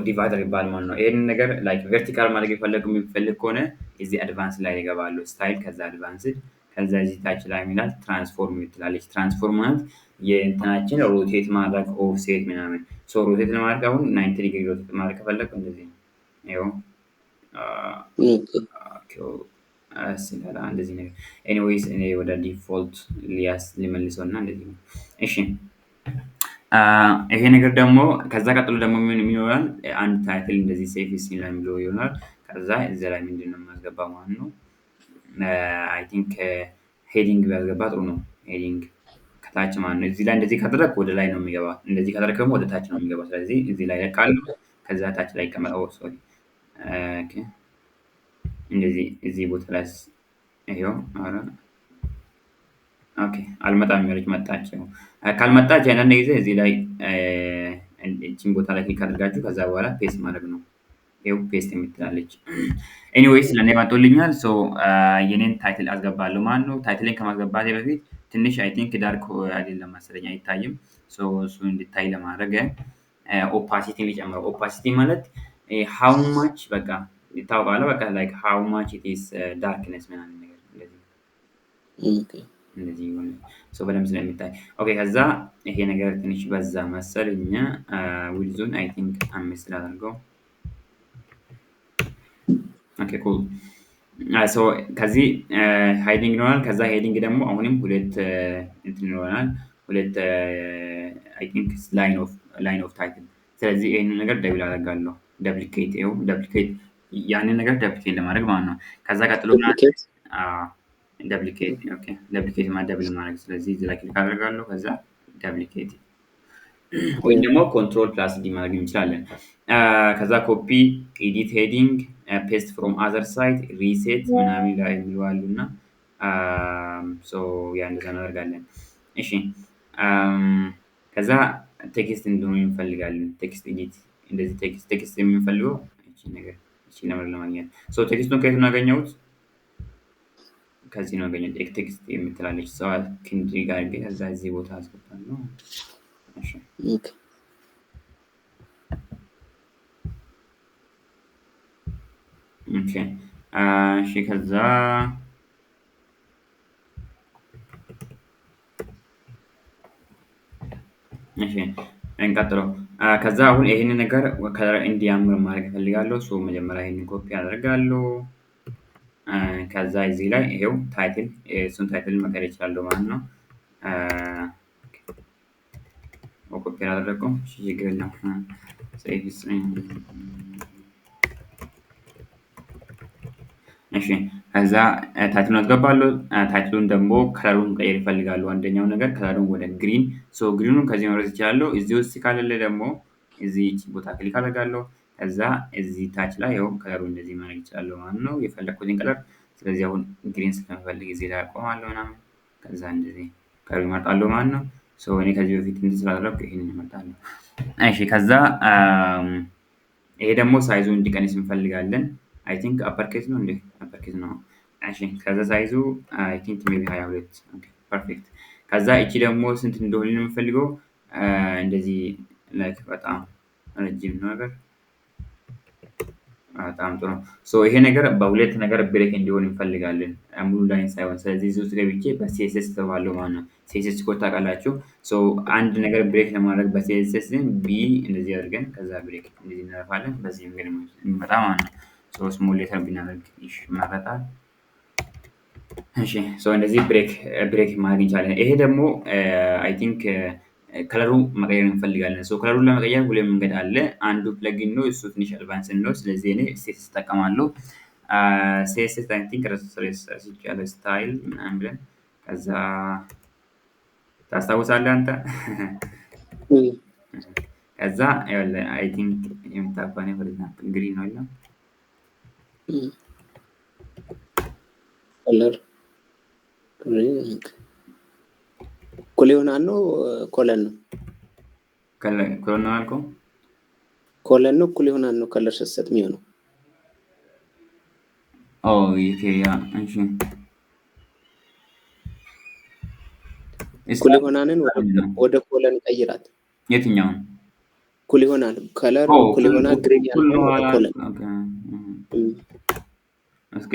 ዲቫይደር ይባላል ማለት ነው። ይሄንን ነገር ላይክ ቨርቲካል ማድረግ የሚፈልግ ከሆነ እዚህ አድቫንስ ላይ ይገባሉ። ስታይል ከዛ አድቫንስድ ከዛ እዚህ ታች ላይ የሚላል ትራንስፎርም ትላለች። ትራንስፎርም ማለት የእንትናችን ሮቴት ማድረግ ኦፍሴት ምናምን። ሶ ሮቴት ለማድረግ አሁን 90 ዲግሪ ሮቴት ማድረግ ከፈለኩ እንደዚህ ነው። ይኸው እንደዚህ ነገር ኤኒዌይስ እኔ ወደ ዲፎልት ሊመልሰው እና እንደዚህ ነው። እሺ ይሄ ነገር ደግሞ ከዛ ቀጥሎ ደግሞ ምን ይኖራል? አንድ ታይትል እንደዚህ ሴፍ ሲል ላይ ብሎ ይሆናል። ከዛ እዚህ ላይ ምንድነው የማስገባው ማለት ነው? አይ ቲንክ ሄዲንግ ቢያስገባ ጥሩ ነው። ሄዲንግ ከታች ማለት ነው። እዚህ ላይ እንደዚህ ካደረግክ ወደ ላይ ነው የሚገባው። እንደዚህ ካደረግክ ደግሞ ወደ ታች ነው የሚገባው። ስለዚህ እዚህ ላይ እለቃለሁ። ከዛ ታች ላይ ይቀመጣል። ኦ ሶሪ ኦኬ እንደዚህ እዚህ ቦታ ላይ ይሄው ኧረ ኦኬ አልመጣም ያለች መጣች። ካልመጣች አንዳንድ ጊዜ እዚህ ላይ እቺን ቦታ ላይ ክሊክ አድርጋችሁ ከዛ በኋላ ፔስት ማድረግ ነው። ይኸው ፔስት የምትላለች። ኤኒዌይስ ለእኔ መጥቶልኛል። ሶ የኔን ታይትል አስገባለሁ ማለት ነው። ታይትሌን ከማስገባቴ በፊት ትንሽ አይ ቲንክ ዳርክ አይደለም መሰለኝ አይታይም። ሶ እሱ እንዲታይ ለማድረግ ኦፓሲቲን ሊጨምረው። ኦፓሲቲ ማለት ሃው ማች በቃ ይታወቃል። በቃ ላይክ ሃው ማች ኢት ኢዝ ዳርክነስ ምናምን ነገር እንደዚህ እንደዚህ ይሆናል። ሶ በደንብ ስለሚታይ ኦኬ። ከዛ ይሄ ነገር ትንሽ በዛ መሰለኝ። ዊድዙን አይ ቲንክ 5 ላድርገው። ኦኬ ኩል ሶ ከዚህ ሃይዲንግ ይኖራል። ከዛ ሄዲንግ ደግሞ አሁንም ሁለት እንትን ይኖራል። ሁለት አይ ቲንክ ላይን ኦፍ ታይትል። ስለዚህ ይሄንን ነገር ደብል አደርጋለሁ። ደብሊኬት ይኸው ደብሊኬት ያንን ነገር ደብሊኬት ለማድረግ ማለት ነው። ከዛ ቀጥሎ ደብሊኬት ኦኬ ደብሊኬት ማለት ደብል ማድረግ። ስለዚህ እዚህ ላይ ክሊክ አደርጋለሁ። ከዛ ደብሊኬት ወይም ደግሞ ኮንትሮል ፕላስ ዲ ማድረግ እንችላለን። ከዛ ኮፒ ኤዲት ሄዲንግ ፔስት ፍሮም አዘር ሳይት ሪሴት ምናምን ላይ የሚሉ አሉ እና ሶ ያ እንደዛ እናደርጋለን። እሺ ከዛ ቴክስት እንዲሆን እንፈልጋለን። ቴክስት ኤዲት እንደዚህ ቴክስት የምንፈልገው እቺን ነገር እቺን ለማግኘት ሶ ቴክስቱን ከየት ነው ያገኘሁት? ከዚህ ነው ያገኘሁት። ቴክስት የምትላለች ሰው ክንዲ ጋር ግን እዛ እዚህ ቦታ አስገባለሁ። እሺ ኦኬ እሺ ከዛ እሺ እንቀጥለው። ከዛ አሁን ይሄንን ነገር ከለር እንዲያምር ማድረግ እፈልጋለሁ። ሶ መጀመሪያ ይሄንን ኮፒ አደርጋለሁ። ከዛ እዚህ ላይ ይሄው ታይትል እሱን ታይትል መቀየር እችላለሁ ማለት ነው። ኮፒ አላደረገውም። እሺ ችግር የለውም። ሴቭ እሺ ከዛ ታይትሉን አስገባለሁ። ታይትሉን ደግሞ ከለሩን መቀየር እፈልጋለሁ። አንደኛው ነገር ከለሩን ወደ ግሪን ግሪኑን ከዚህ መምረጥ እችላለሁ። እዚህ ውስጥ ካለለ ደግሞ እዚህች ቦታ ክሊክ አደርጋለሁ። ከዛ እዚህ ታች ላይ ይኸው ከለሩን እንደዚህ ማድረግ እችላለሁ ማለት ነው የፈለኩትን ከለር። ስለዚህ አሁን ግሪን ስለምፈልግ እዚህ ላይ አቆማለሁ ምናምን። ከዛ እንደዚህ ከለር እመርጣለሁ ማለት ነው። እኔ ከዚህ በፊት እንደዚህ ስላደረኩ ይሄንን እመርጣለሁ። እሺ ከዛ ይሄ ደግሞ ሳይዙን እንዲቀንስ እንፈልጋለን። አይ ቲንክ አፐር ኬዝ ነው እንዴ? አፐር ኬዝ ነው። እሺ ከዛ ሳይዙ አይ ቲንክ ሜቢ 22 ኦኬ ፐርፌክት። ከዛ እቺ ደግሞ ስንት እንደሆነ ነው የምፈልገው። እንደዚህ ላይክ በጣም ረጅም ነገር በጣም ጥሩ። ይሄ ነገር በሁለት ነገር ብሬክ እንዲሆን እንፈልጋለን። ሙሉ ላይን ሳይሆን ስለዚህ እዚህ ውስጥ ገብቼ በሲኤስኤስ እገባለሁ ማለት ነው። ሲኤስኤስ ኮድ ታውቃላችሁ። አንድ ነገር ብሬክ ለማድረግ በሲኤስኤስ ቢ እንደዚህ አድርገን ከዛ ብሬክ እንደዚህ እናደርጋለን። በዚህ መንገድ የሚመጣ ማለት ነው። ስሞል ሌተር ብናደርግ ይመረጣል። እሺ እንደዚህ ብሬክ ማድረግ እንችላለን። ይሄ ደግሞ አይ ቲንክ ከለሩ መቀየር እንፈልጋለን። ከለሩን ለመቀየር ሁለት መንገድ አለ። አንዱ ፕለጊን ነው እሱ ትንሽ አድቫንስድ ነው። ስለዚህ እኔ ሲኤስኤስ እጠቀማለሁ። ሲኤስኤስ አይ ቲንክ ረስቼዋለሁ ስታይል ምናምን ብለን ከዛ ታስታውሳለህ አንተ? ከዛ ይኸውልህ አይ ቲንክ የምታውቀው እኔ ፎር ኤግዛምፕል ግሪን ነው የለም ከለር ኮሊዮናል ነው ኮለን ነው? ኮለን ነው አልከው? ኮለን ነው ኮሊዮናል ነው ከለር ስትሰጥ የሚሆነው? ይሄ ያ እሺ ኮሊዮናልን ወደ ኮለን ቀይራት። የትኛውን? ኮሊዮናል ከለር ኮሊዮናል ግሪን ያለው ወደ ኮለን። እስኪ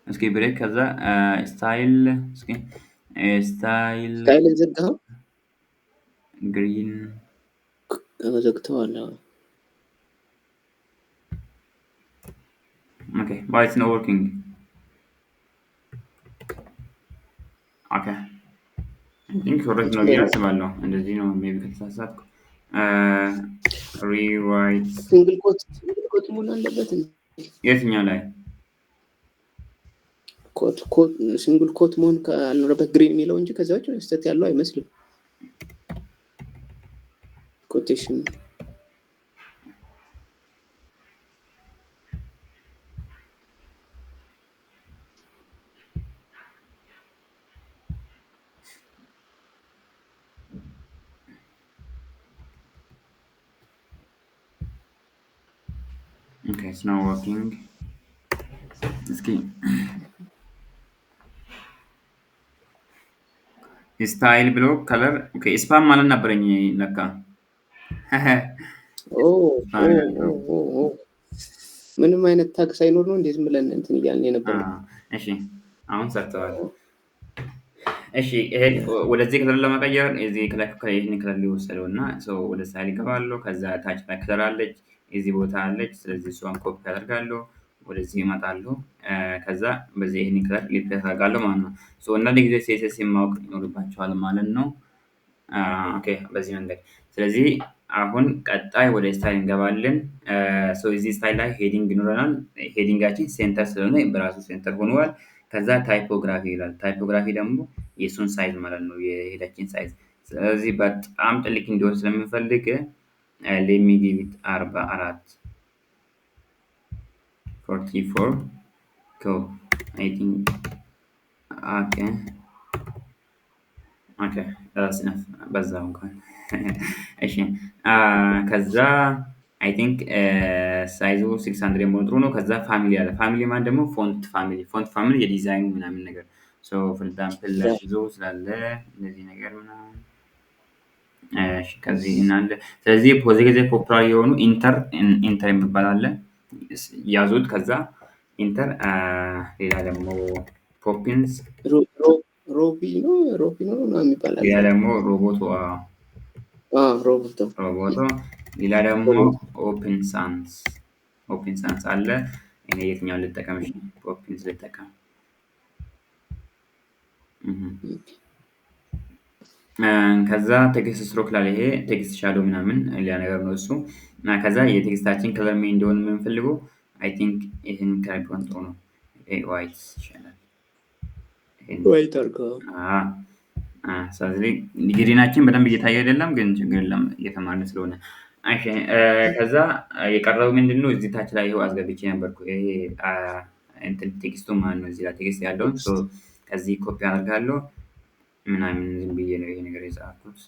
እስኪ ብሬክ ከዛ ስታይል እስኪ ስታይል ዘጋው ግሪን ዘግተዋል። Okay, but it's not working. Okay. I think correct ነው ብዬ አስባለሁ። እንደዚህ ነው ሜቢ ከተሳሳትኩ። ሪራይት ሲንግል ኮት መሆን አለበት። የትኛው ላይ ሲንግል ኮት መሆን ካልኖረበት ግሪን የሚለው እንጂ ከዛ ውጭ ስህተት ያለው አይመስልም። ኮቴሽን Okay, it's not working. እስኪ ስታይል ብሎ ከለር ኦኬ ስፓም ማለት ነበረኝ ለካ። ምንም አይነት ታግ ሳይኖር ነው እንደዚህ ብለን እንትን እያልን የነበረው። እሺ አሁን ሰርተዋል። እሺ ይሄ ወደዚህ ከለር ለመቀየር እዚህ ይሄን ከለር ሊወሰደው እና ወደ ስታይል ይገባለሁ። ከዛ ታች ላይ ከለር አለች እዚህ ቦታ አለች። ስለዚህ እሷን ኮፒ አደርጋለሁ ወደዚህ እመጣለሁ። ከዛ በዚህ ይሄን ከለር ሪፕሌስ አደርጋለሁ ማለት ነው። አንዳንድ ጊዜ ሲኤስኤስ ማወቅ ይኖርባችኋል ማለት ነው። ኦኬ በዚህ መንገድ ስለዚህ አሁን ቀጣይ ወደ ስታይል እንገባለን። እዚህ ስታይል ላይ ሄዲንግ ይኖረናል። ሄዲንጋችን ሴንተር ስለሆነ በራሱ ሴንተር ሆኗል። ከዛ ታይፖግራፊ ይላል። ታይፖግራፊ ደግሞ የእሱን ሳይዝ ማለት ነው የሄዳችን ሳይዝ። ስለዚህ በጣም ጥልቅ እንዲሆን ስለምንፈልግ ሌት ሚ ጊቭ ኢት 44 44 አይ ቲንክ ኦኬ that's enough በዛው እንኳን እሺ ከዛ አይ ቲንክ ሳይዙ 600 መሆኑ ጥሩ ነው። ከዛ ፋሚሊ አለ። ፋሚሊ ማለት ደግሞ ፎንት ፋሚሊ የዲዛይኑ ምናምን ነገር ፎር ኤግዛምፕል ብዙ ስላለ እንደዚህ ነገር ምናምን ከዚህ እናለ ስለዚህ ብዙ ጊዜ ፖፑላር የሆኑ ኢንተር የሚባል አለ ያዙት። ከዛ ኢንተር ሌላ ደግሞ ፖፒንስ ሮቢ ነው ምናምን ይባላል። ሌላ ደግሞ ሮቦቶ ሮቦቶ ሮቦቶ ሌላ ደግሞ ኦፕን ሳንስ አለ። እኔ የትኛውን ልጠቀም? እሺ ኦፕን ልጠቀም። ከዛ ቴክስት ስትሮክ ላይ ይሄ ቴክስት ሻዶ ምናምን ሌላ ነገር ነው እሱ። እና ከዛ የቴክስታችን ከለር ምን እንደሆነ የምንፈልገው አይ ቲንክ ይሄን ከለር ቢሆን ጥሩ ነው። ይሄ ዋይት ይሻላል። ዋይት አድርገው። ስለዚህ ግሪናችን በደንብ እየታየ አይደለም፣ ግን ችግር የለም እየተማርን ስለሆነ። እሺ ከዛ የቀረው ምንድነው? እዚህ ታች ላይ ይኸው አስገብቼ ነበርኩ። ይሄ እንትን ቴክስቱ ማን ነው? እዚህ ላይ ቴክስት ያለውን ከዚህ ኮፒ አደርጋለሁ ምናምን ዝም ብዬ ነው ይሄ ነገር የጻፍኩት።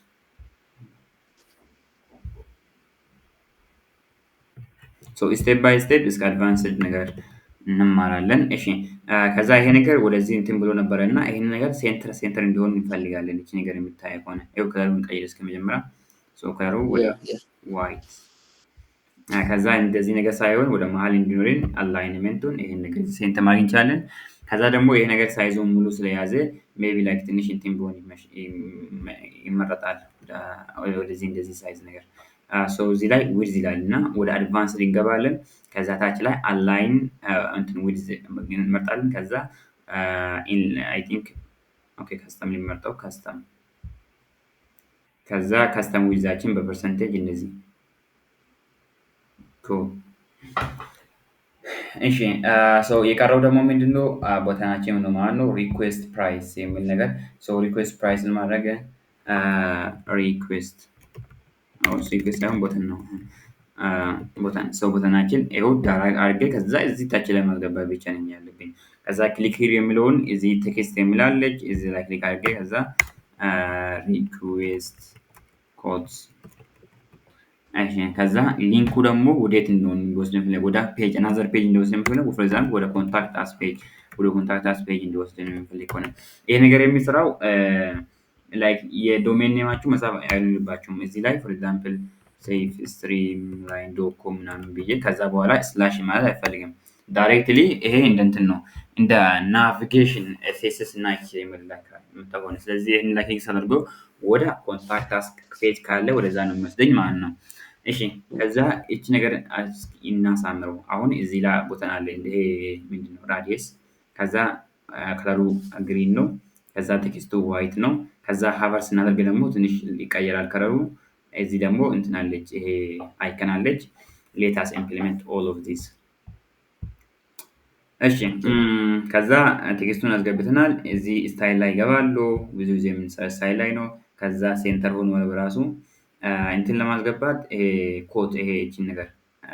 ስቴፕ ባይ ስቴፕ እስከ አድቫንስድ ነገር እንማራለን። እሺ ከዛ ይሄ ነገር ወደዚህ እንትን ብሎ ነበረ እና ይሄን ነገር ሴንተር እንዲሆን እንፈልጋለን። እቺ ነገር የምታይ ከሆነ ይኸው ከለሩን ቀይር እስከ መጀመሪያ። ከለሩ ወደ ዋይት ከዛ እንደዚህ ነገር ሳይሆን ወደ መሀል እንዲኖረን አላይንመንቱን ይሄን ነገር ሴንተር ማድረግ እንችላለን። ከዛ ደግሞ ይሄ ነገር ሳይዙን ሙሉ ስለያዘ ሜቢ ላይክ ትንሽ እንትን ቢሆን ይመረጣል። ወደዚህ እንደዚህ ሳይዝ ነገር እዚህ ላይ ዊድዝ ይላል እና ወደ አድቫንስድ እንገባለን። ከዛ ታች ላይ አላይን እንትን ዊድዝ እንመርጣለን። ከዛ አይ ቲንክ ኦኬ ከስተም ሊመርጠው ከዛ ከስተም ዊድዛችን በፐርሰንቴጅ እንደዚህ እሺ የቀረው ደግሞ ምንድነው? ቦታናችን ነው ማለት ነው። ሪኩዌስት ፕራይስ የሚል ነገር ሪኩዌስት ፕራይስን ማድረግ ሪኩዌስት ሳይሆን ቦተን ነው። ቦተናችን ይኸው ዳራግ አድርጌ ከዛ እዚህ ታች ላይ ማስገባት ብቻ ነኝ ያለብኝ። ከዛ ክሊክ ሂር የሚለውን እዚህ ቴክስት የሚላለች እዚህ ላይ ክሊክ አድርጌ ከዛ ሪኩዌስት ኮድስ ከዛ ሊንኩ ደግሞ ወዴት እንደሆነ እንዲወስድ የምፈልገው ወደ ፔጅ አናዘር ፔጅ እንዲወስድ የምፈልገው ፎር ኤግዛምፕል ወደ ኮንታክት አስ ፔጅ እንዲወስድ የምፈልግ ከሆነ ይሄ ነገር የሚሰራው ላይክ የዶሜን ኔማችሁ መጻፍ አይኖርባችሁም። እዚህ ላይ ፎር ኤግዛምፕል ሴፍ ስትሪም ላይ ዶት ኮም ምናምን ብዬ ከዛ በኋላ ስላሽ ማለት አይፈልግም። ዳይሬክትሊ ይሄ እንደ እንትን ነው እንደ ናቪጌሽን ኤስኤስኤስ እና ኤችቲኤምኤል ላይ የምታውቀው። ስለዚህ ይሄን ላይ ክሊክ ሳደርገው ወደ ኮንታክት አስ ፔጅ ካለ ወደዛ ነው የሚወስደኝ ማለት ነው። እሺ ከዛ እቺ ነገር እናሳምረው። አሁን እዚህ ላይ ቦተን አለ ይሄ ምንድነው? ራዲየስ ከዛ ከለሩ ግሪን ነው። ከዛ ቴክስቱ ዋይት ነው። ከዛ ሀቨር ስናደርግ ደግሞ ትንሽ ይቀየራል ከለሩ። እዚህ ደግሞ እንትን አለች ይሄ አይከን አለች። ሌታስ ኢምፕሊመንት ኦል ኦፍ ዚስ። እሺ ከዛ ቴክስቱን አስገብተናል። እዚህ ስታይል ላይ ይገባሉ። ብዙ ጊዜ የምንሰራ ስታይል ላይ ነው። ከዛ ሴንተር ሆኖ በራሱ እንትን ለማስገባት ይሄ ኮት ይሄ እቺን ነገር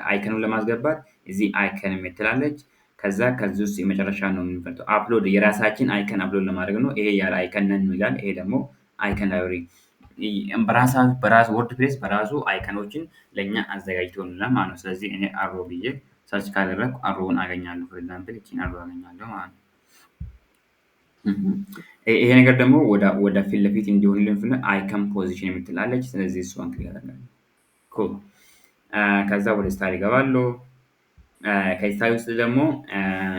አይከኑን ለማስገባት እዚህ አይከን የምትላለች። ከዛ ከዚህ ውስጥ የመጨረሻ ነው የምንፈልገው አፕሎድ የራሳችን አይከን አፕሎድ ለማድረግ ነው። ይሄ ያለ አይከን ነን ይላል። ይሄ ደግሞ አይከን ላይብረሪ በራሱ ወርድፕሬስ በራሱ አይከኖችን ለኛ አዘጋጅቶልናል ማለት ነው። ስለዚህ እኔ አሮ ብዬ ሰርች ካደረኩ አሮውን አገኛለሁ። ፎር ኤግዛምፕል እቺን አሮ አገኛለሁ ማለት ነው። ይሄ ነገር ደግሞ ወደ ፊት ለፊት እንዲሆንልን ፍልህ አይከን ፖዚሽን የምትላለች። ስለዚህ እሷን ክሊክ አደርጋለሁ። ኩል ከዛ ወደ ስታይል እገባለሁ። ከስታይል ውስጥ ደግሞ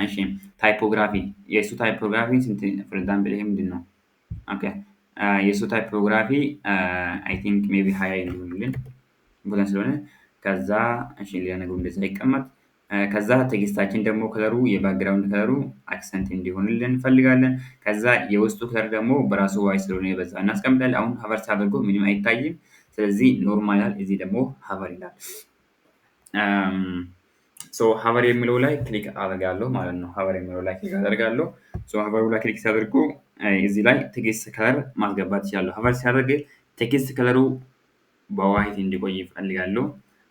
እሺ ታይፖግራፊ የእሱ ታይፖግራፊ ስንት ፎር ኤግዛምፕል ይሄ ምንድነው? ኦኬ የእሱ ታይፖግራፊ አይ ቲንክ ሜቢ 20 እንዲሆንልን ብለን ስለሆነ ከዛ እሺ ሌላ ነገር እንደዛ ይቀመጥ። ከዛ ቴክስታችን ደግሞ ከለሩ የባክግራውንድ ከለሩ አክሰንት እንዲሆንልን እንፈልጋለን። ከዛ የውስጡ ከለር ደግሞ በራሱ ዋይት ስለሆነ በዛ እናስቀምጣለን። አሁን ሀቨር ሳደርገው ምንም አይታይም። ስለዚህ ኖርማል ይላል። እዚህ ደግሞ ሀቨር ይላል። ሀቨር የሚለው ላይ ክሊክ አደርጋለሁ ማለት ነው። ሀቨር የሚለው ላይ ክሊክ አደርጋለሁ። ሀቨሩ ላይ ክሊክ ሲያደርጉ እዚህ ላይ ቴክስት ከለር ማስገባት ይችላለሁ። ሀቨር ሲያደርግ ቴክስት ከለሩ በዋይት እንዲቆይ ይፈልጋለሁ።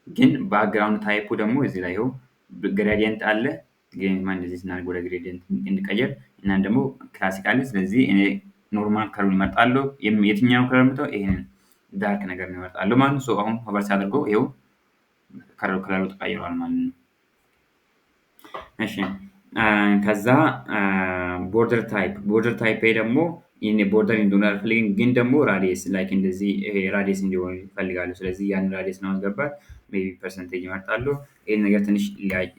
ግን ባክግራውንድ ታይፑ ደግሞ እዚህ ላይ ይኸው ግሬዲየንት አለ። ግን እንደዚህ ስናደርግ ወደ ግሬዲየንት እንዲቀየር እና ደግሞ ክላሲክ አለ። ስለዚህ እኔ ኖርማል ከለሩን እመርጣለሁ። የትኛው ከለር የምመርጠው ይሄንን ዳርክ ነገር ነው እመርጣለሁ ማለት ነው። አሁን ሆቨር ሲያደርገው ይኸው ከለሩ ተቀይሯል ማለት ነው። እሺ ከዛ ቦርደር ታይፕ ደግሞ ይሄን ቦርደር እንዲሆን አልፈልግም፣ ግን ደግሞ ራዲየስ ላይክ እንደዚህ ይሄ ራዲየስ እንዲሆን ይፈልጋሉ። ስለዚህ ያንን ራዲየስ ለማስገባት ሜቢ ፐርሰንቴጅ እመርጣለሁ። ይሄን ነገር ትንሽ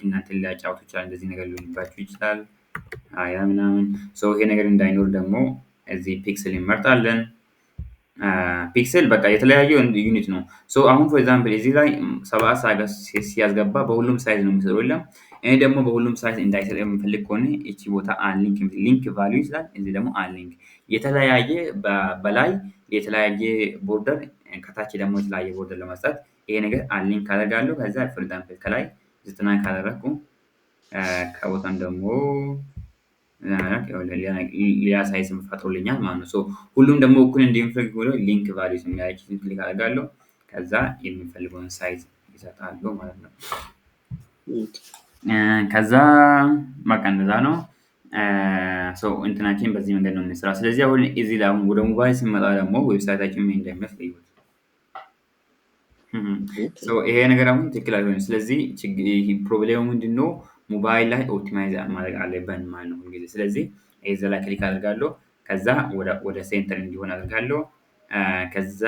እናንተን ሊያጫውቱ ይችላል። እንደዚህ ነገር ሊሆንባችሁ ይችላል። ያ ምናምን ይሄ ነገር እንዳይኖር ደግሞ እዚህ ፒክስል እንመርጣለን። ፒክስል በቃ የተለያየ ዩኒት ነው። ሶ አሁን ፎር ኤግዛምፕል እዚህ ላይ 7 ሲያስገባ በሁሉም ሳይዝ ነው የሚሰጠው የለም። እኔ ደግሞ በሁሉም ሳይዝ እንዳይሰጥ የምፈልግ ከሆነ እቺ ቦታ አንሊንክ ሊንክ ቫልዩ ይችላል። እዚህ ደግሞ አንሊንክ የተለያየ በላይ የተለያየ ቦርደር ከታች ደግሞ የተለያየ ቦርደር ለመስጠት ይሄ ነገር አንሊንክ አደርጋለሁ። ከዛ ፎር ኤግዛምፕል ከላይ 90 ካደረኩ ከቦታም ደግሞ ሌላ ሳይዝ ፈጥሮልኛል ማለት ነው። ሶ ሁሉም ደግሞ እኩል እንደሚፈልግ ብሎ ሊንክ ቫልዩስ የሚያደርጉትን ክሊክ አደርጋለሁ። ከዛ የሚፈልገውን ሳይዝ ይሰጣሉ ማለት ነው። ከዛ በቃ እንደዛ ነው። ሶ እንትናችን በዚህ መንገድ ነው የምንሰራው። ስለዚህ አሁን እዚህ ላይ አሁን ወደ ሞባይል ስንመጣ ደግሞ ዌብሳይታችን ምን እንደሚመስል እዩት። ይሄ ነገር አሁን ትክክል አይሆንም። ስለዚህ ፕሮብሌሙ ምንድነው? ሞባይል ላይ ኦፕቲማይዝ ማድረግ አለብን ማለት ነው ሁልጊዜ። ስለዚህ እዛ ላይ ክሊክ አደርጋለሁ። ከዛ ወደ ሴንተር እንዲሆን አደርጋለሁ። ከዛ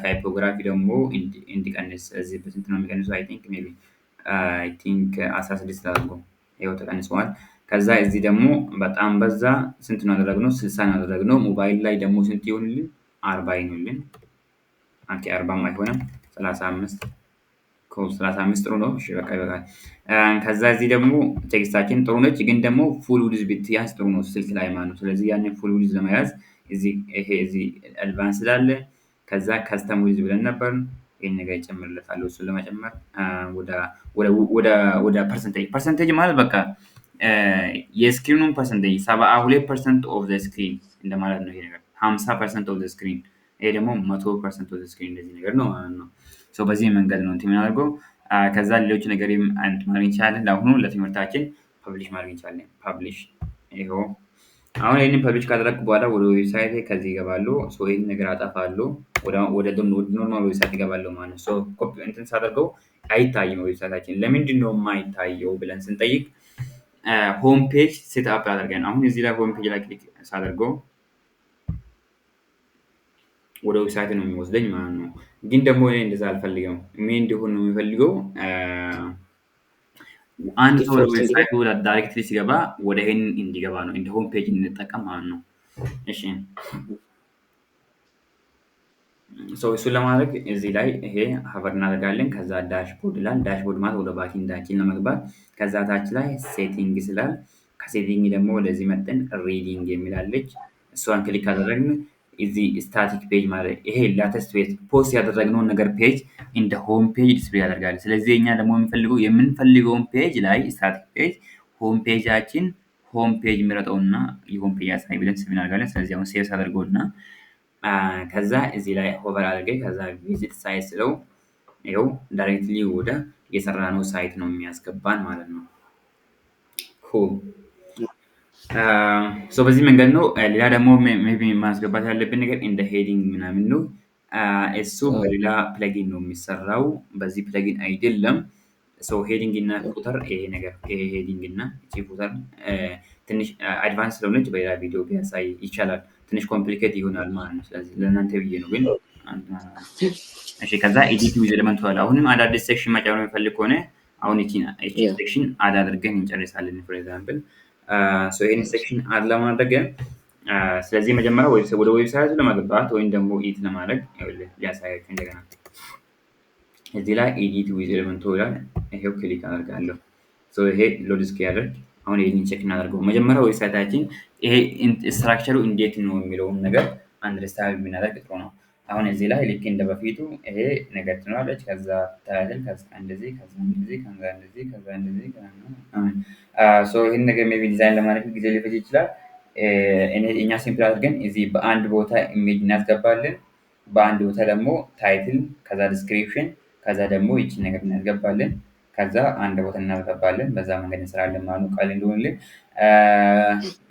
ታይፖግራፊ ደግሞ እንዲቀንስ እዚህ በስንት ነው የሚቀንሰው? አይ ቲንክ 16 አድርገው ይኸው ተቀንሰዋል። ከዛ እዚህ ደግሞ በጣም በዛ ስንት ነው ያደረግነው? 60 ነው ያደረግነው። ሞባይል ላይ ደግሞ ስንት ይሆንልን? 40 ይሆንልን። ኦኬ 40 አይሆንም 35 35 ጥሩ ነው። እሺ በቃ ይበቃል። ከዛ እዚህ ደግሞ ቴክስታችን ጥሩ ነች፣ ግን ደግሞ ፉል ዊድዝ ብትያዝ ጥሩ ነው ስልክ ላይ ማለት ነው። ስለዚህ ያንን ፉል ዊድዝ ለመያዝ እዚህ አድቫንስ ስላለ ከዛ ከስተም ዊድዝ ብለን ነበር። ይሄን ነገር እጨምርለታለሁ። እሱን ለመጨመር ወደ ፐርሰንቴጅ ማለት በቃ የስክሪኑን ፐርሰንቴጅ 72% ኦፍ ዘ ስክሪን እንደማለት ነው። ይሄ ነገር 50% ኦፍ ዘ ስክሪን፣ ይሄ ደግሞ 100% ኦፍ ዘ ስክሪን እንደዚህ ነገር ነው ማለት ነው። ሶ በዚህ መንገድ ነው እንትን የምናደርገው። ከዛ ሌሎች ነገርም ማድረግ እንችላለን። ለአሁኑ ለትምህርታችን ፐብሊሽ ማድረግ እንችላለን። ፐብሊሽ ይኸው አሁን ይሄንን ፐብሊሽ ካደረግኩ በኋላ ወደ ዌብሳይት ከዚህ እገባለሁ። ሶ ይሄን ነገር አጠፋለሁ። ወደ ኖርማል ዌብሳይት እገባለሁ ማለት ነው። ሶ ኮፒ እንትን ሳደርገው አይታይም ዌብሳይታችን። ለምንድን ነው የማይታየው ብለን ስንጠይቅ ሆም ፔጅ ሴትአፕ ያደርገን። አሁን እዚህ ላይ ሆም ፔጅ ላይ ክሊክ ሳደርገው ወደ ዌብሳይት ነው የሚወስደኝ ማለት ነው። ግን ደግሞ እኔ እንደዛ አልፈልግም። ምን እንዲሆን ነው የሚፈልገው? አንድ ሰው ወደ ዌብሳይቱ ዳይሬክትሊ ሲገባ ወደ ይሄንን እንዲገባ ነው፣ እንደ ሆም ፔጅ እንጠቀም ማለት ነው። እሺ እሱን ለማድረግ እዚህ ላይ ይሄ ሀቨር እናደርጋለን። ከዛ ዳሽቦርድ ይላል። ዳሽቦርድ ማለት ወደ ባክ ኤንዳችን ለመግባት። ከዛ ታች ላይ ሴቲንግ ስላል ከሴቲንግ ደግሞ ወደዚህ መጠን ሪዲንግ የሚላለች እሷን ክሊክ ካደረግን እዚህ ስታቲክ ፔጅ ማለት ይሄ ላተስት ፖስት ያደረግነውን ነገር ፔጅ እንደ ሆም ፔጅ ዲስፕሌይ ያደርጋል። ስለዚህ እኛ ደግሞ የምንፈልገውን ፔጅ ላይ ስታቲክ ፔጅ ሆም ፔጃችን ሆም ፔጅ ምረጠውና የሆም ፔጅ ያሳይ ብለን ሴቭ እናደርጋለን። ስለዚህ አሁን ሴቭ አድርገውና ከዛ እዚህ ላይ ሆቨር አድርገን ከዛ ቪዚት ሳይት ስለው ይኸው ዳይሬክትሊ ወደ የሰራነው ሳይት ነው የሚያስገባን ማለት ነው። በዚህ መንገድ ነው። ሌላ ደግሞ ሜይ ቢ ማስገባት ያለብን ነገር እንደ ሄዲንግ ምናምን ነው። እሱ በሌላ ፕለጊን ነው የሚሰራው፣ በዚህ ፕለጊን አይደለም። ሄዲንግ እና ፉተር ይሄ ነገር ይሄ ሄዲንግ እና እቺ ፉተር ትንሽ አድቫንስ ስለሆነች በሌላ ቪዲዮ ቢያሳይ ይቻላል። ትንሽ ኮምፕሊኬት ይሆናል ማለት ነው። ስለዚህ ለእናንተ ብዬ ነው። ግን እሺ ከዛ ኤዲት ዊዝ ኤሌመንት ዋለ። አሁንም አዳዲስ ሴክሽን መጨመር የሚፈልግ ከሆነ አሁን እቺ ሴክሽን አድ አድርገን እንጨርሳለን። ፎር ኤግዛምፕል ይሄን ሴክሽን አድ ለማድረግ ስለዚህ መጀመሪያ ወደ ዌብሳይቱ ለመግባት ወይም ደግሞ ኤዲት ለማድረግ ሊያሳያችሁ እንደገና እዚህ ላይ ኤዲት ዊዝ ኤሌመንት ይላል። ይሄው ክሊክ አደርጋለሁ። ይሄ ሎድ እስኪያደርግ አሁን ይሄንን ቼክ እናደርገው። መጀመሪያ ዌብሳይታችን ይሄ ስትራክቸሩ እንዴት ነው የሚለውን ነገር አንደርስታንድ ብናደርግ ጥሩ ነው። አሁን እዚህ ላይ ልክ እንደ በፊቱ ይሄ ነገር ትኖራለች። ከዛ ታይትል፣ ከዛ እንደዚህ፣ ከዛ እንደዚህ፣ ከዛ እንደዚህ፣ ከዛ እንደዚህ ይሄን ነገር ሜይ ቢ ዲዛይን ለማድረግ ጊዜ ሊፈጅ ይችላል። እኛ ሲምፕል አድርገን እዚህ በአንድ ቦታ ኢሜጅ እናስገባለን። በአንድ ቦታ ደግሞ ታይትል፣ ከዛ ዲስክሪፕሽን፣ ከዛ ደግሞ ይቺን ነገር እናስገባለን። ከዛ አንድ ቦታ እናስገባለን። በዛ መንገድ እንሰራለን ማለት ነው። ቃል እንደሆነልን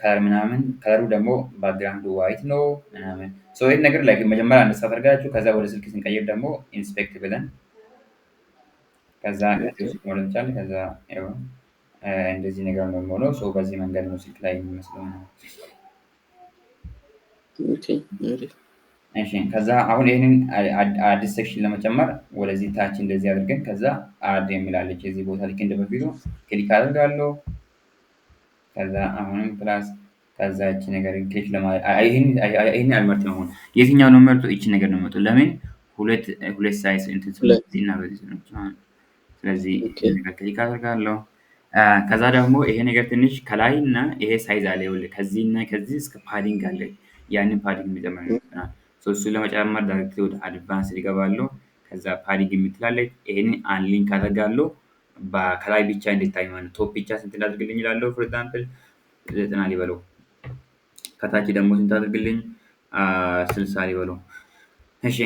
ከለር ምናምን ከለሩ ደግሞ ባክግራውንዱ ዋይት ነው ምናምን ይሄን ነገር ላይ መጀመሪያ አንደሳ አድርጋችሁ ከዛ ወደ ስልክ ስንቀይር ደግሞ ኢንስፔክት ብለን ከዛ ማለት ይቻላል። ከዛ እንደዚህ ነገር ነው የሚሆነው። በዚህ መንገድ ነው ስልክ ላይ የሚመስለው ነው። እሺ ከዛ አሁን ይሄንን አዲስ ሴክሽን ለመጨመር ወደዚህ ታች እንደዚህ አድርገን ከዛ አድ የሚላለች እዚህ ቦታ ልክ እንደበፊቱ ክሊክ አደርጋለሁ። ከዛ አሁንም ፕላስ ከዛ እቺ ነገር ክሊክ ለማድረግ ይሄን አልመርጥም። አሁን የትኛው ነው የምመርጠው? እቺ ነገር ነው የምመርጠው። ለምን ሁለት ሳይዝ እንትን ስለሆነ ሁለት በዚህና በዚህ ስለሆነ ስለዚህ ኦኬ ይሄን ነገር ክሊክ አደርጋለሁ። ከዛ ደግሞ ይሄ ነገር ትንሽ ከላይ እና ይሄ ሳይዝ አለ ይኸውልህ ከዚህ እና ከዚህ እስከ ፓዲንግ አለ። ያንን ፓዲንግ መጨመር ይኖርብናል። እሱን ለመጨመር ዳይሬክትሊ ወደ አድቫንስድ እገባለሁ። ከዛ ፓዲንግ የምትላለች ይሄንን አንሊንክ አደርጋለሁ። ከላይ ብቻ እንዲታይ ማለት ነው። ቶፕ ብቻ ስንት ላድርግልኝ እላለሁ። ፎር ኤግዛምፕል 90 ልበለው። ከታች ደግሞ ስንት አድርግልኝ? 60 ልበለው። እሺ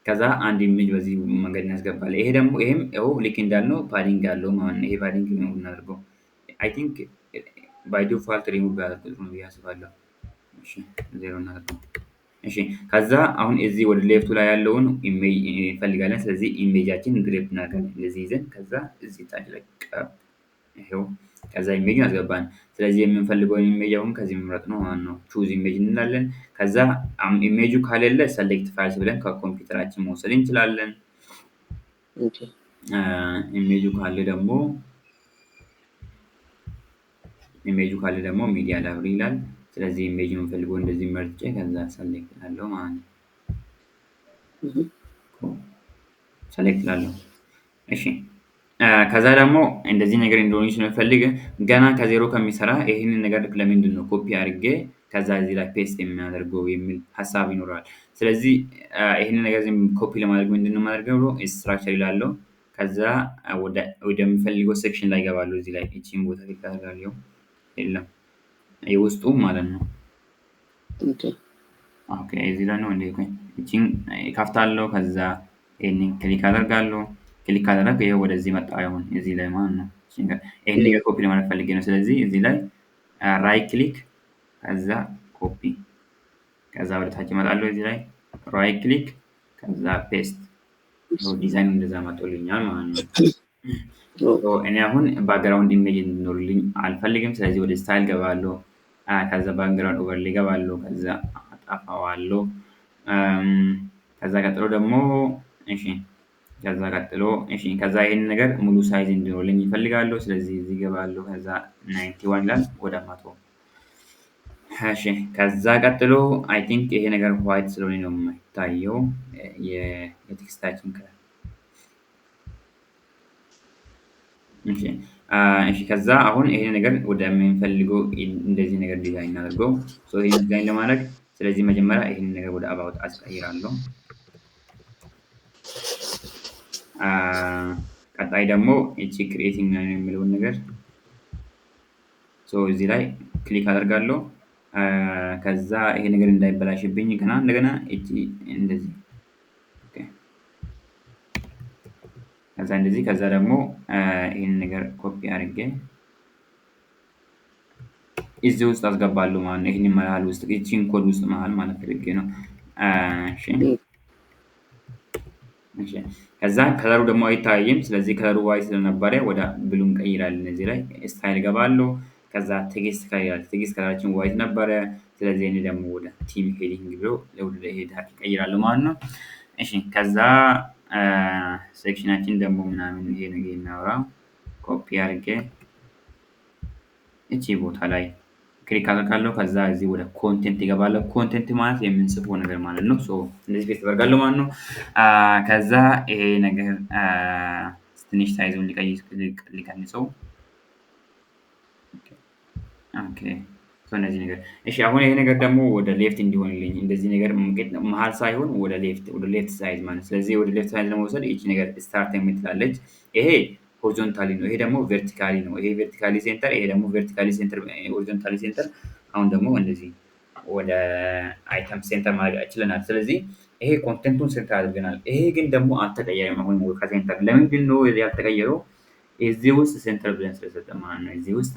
ከዛ አንድ ኢሜጅ በዚህ መንገድ እናስገባለን። ይሄም ያው ልክ እንዳልነው ፓዲንግ አለው ማለት ነው። ይሄ ፓዲንግ ነው የምናደርገው። አይ ቲንክ ባይ ዲፎልት ሪሙቭ ቢያደርጉት ነው ብዬ አስባለሁ። እሺ ዜሮ እናድርገው። እሺ ከዛ አሁን እዚህ ወደ ሌፍቱ ላይ ያለውን ኢሜጅ እንፈልጋለን። ስለዚህ ኢሜጃችንን ድሬፕ እናደርጋለን እንደዚህ ይዘን ከዛ እዚህ ታች ላይ ይሄው ከዛ ኢሜጁን አስገባን። ስለዚህ የምንፈልገውን ኢሜጅ አሁን ከዚህ መምረጥ ነው ማለት ነው። ቹዝ ኢሜጅ እንላለን። ከዛ ኢሜጁ ከሌለ ሰሌክት ፋይልስ ብለን ከኮምፒውተራችን መውሰድ እንችላለን። ኦኬ ኢሜጁ ካለ ደግሞ ሚዲያ ላይብረሪ ይላል። ስለዚህ ኢሜጅ የምንፈልገው እንደዚህ መርጬ ከዛ ሰሌክት እላለሁ ማለት ነው። ሰሌክት እላለሁ። እሺ ከዛ ደግሞ እንደዚህ ነገር እንዲሆን ስንፈልግ ገና ከዜሮ ከሚሰራ ይሄንን ነገር ለምንድን ነው ኮፒ አድርጌ ከዛ እዚህ ላይ ፔስት የሚያደርገው የሚል ሀሳብ ይኖራል። ስለዚህ ይሄንን ነገር ኮፒ ለማድረግ ምንድነው የማደርገው? ስትራክቸር ይላለሁ። ከዛ ወደምፈልገው ሴክሽን ላይ እገባለሁ። እዚህ ላይ እቺን ቦታ ክሊክ አደርጋለሁ። የለም የውስጡ ማለት ነው። ኦኬ እዚህ ላይ ነው እንዴ? እቺን ከፍታለሁ። ከዛ ይሄንን ክሊክ አደርጋለሁ። ክሊክ ካደረግኩ ይሄው ወደዚህ መጣ። አሁን እዚህ ላይ ማለት ነው። ይሄን ነገር ኮፒ ለማድረግ ፈልጌ ነው። ስለዚህ እዚህ ላይ ራይት ክሊክ ከዛ ኮፒ ከዛ ወደ ታች እመጣለሁ። እዚህ ላይ ራይት ክሊክ ከዛ ፔስት ዲዛይኑ እንደዛ መጥቶልኛል ማለት ነው። እኔ አሁን ባክግራውንድ ኢሜጅ እንዲኖርልኝ አልፈልግም። ስለዚህ ወደ ስታይል እገባለሁ። ከዛ ባክግራውንድ ኦቨርሌይ እገባለሁ። ከዛ አጠፋዋለሁ። ከዛ ቀጥሎ ደግሞ ከዛ ይሄንን ነገር ሙሉ ሳይዝ እንዲኖርልኝ እፈልጋለሁ። ስለዚህ እዚህ እገባለሁ። ከዛ 91 ይላል ወደ 100 እሺ ከዛ ቀጥሎ አይ ቲንክ ይሄ ነገር ዋይት ስለሆነ ነው የማይታየው የቴክስታችን ከለር። እሺ ከዛ አሁን ይሄን ነገር ወደምንፈልገው እንደዚህ ነገር ዲዛይን እናድርገው። ይሄን ዲዛይን ለማድረግ ስለዚህ መጀመሪያ ይሄንን ነገር ወደ አባውት አስቀይራለሁ። ቀጣይ ደግሞ እቺ ክሬቲንግ ነው የሚለውን ነገር እዚህ ላይ ክሊክ አደርጋለሁ። ከዛ ይሄ ነገር እንዳይበላሽብኝ እንደገና እቺ እንደዚህ ከዛ እንደዚህ ከዛ ደግሞ ይሄንን ነገር ኮፒ አድርጌ እዚህ ውስጥ አስገባለሁ ማለት ነው። ይሄንን መሃል ውስጥ እቺን ኮድ ውስጥ መሃል ማለት ፈልጌ ነው። እሺ ከዛ ከለሩ ደግሞ አይታይም። ስለዚህ ከለሩ ዋይት ስለነበረ ወደ ብሉ እንቀይራለን። እዚህ ላይ ስታይል እገባለሁ። ከዛ ቴክስት ከለራችን ዋይት ነበረ። ስለዚህ እኔ ደግሞ ወደ ቲም ሄዲንግ ብሎ ወደ ሄደር እቀይራለሁ ማለት ነው። እሺ ከዛ ሴክሽናችን ደግሞ ምናምን ይሄ ነገር የሚያወራው ኮፒ አድርጌ እቺ ቦታ ላይ ክሊክ አደርጋለሁ። ከዛ እዚህ ወደ ኮንቴንት እገባለሁ። ኮንቴንት ማለት የምንጽፈው ነገር ማለት ነው። እንደዚህ ፔስት አደርጋለሁ ማለት ነው። ከዛ ይሄ ነገር ትንሽ ሳይዙን ሊቀንሰው ኦኬ እንደዚህ ነገር እሺ አሁን ይሄ ነገር ደግሞ ወደ ሌፍት እንዲሆንልኝ እንደዚህ ነገር መሃል ሳይሆን ወደ ሌፍት ሳይድ ማለት ነው። ስለዚህ ወደ ሌፍት ሳይድ ለመውሰድ ይቺ ነገር ስታርት የምትላለች ይሄ ሆሪዞንታሊ ነው። ይሄ ደግሞ ቨርቲካሊ ነው። ይሄ ቨርቲካሊ ሴንተር፣ ይሄ ደግሞ ቨርቲካሊ ሴንተር፣ ሆሪዞንታሊ ሴንተር። አሁን ደግሞ እንደዚህ ወደ አይተም ሴንተር ማድረግ ችለናል። ስለዚህ ይሄ ኮንቴንቱን ሴንተር አድርገናል። ይሄ ግን ደግሞ አልተቀየረም። አሁን ከሴንተር ለምንድን ነው ያልተቀየረው? እዚህ ውስጥ ሴንተር ብለን ስለሰጠን ማለት ነው። እዚህ ውስጥ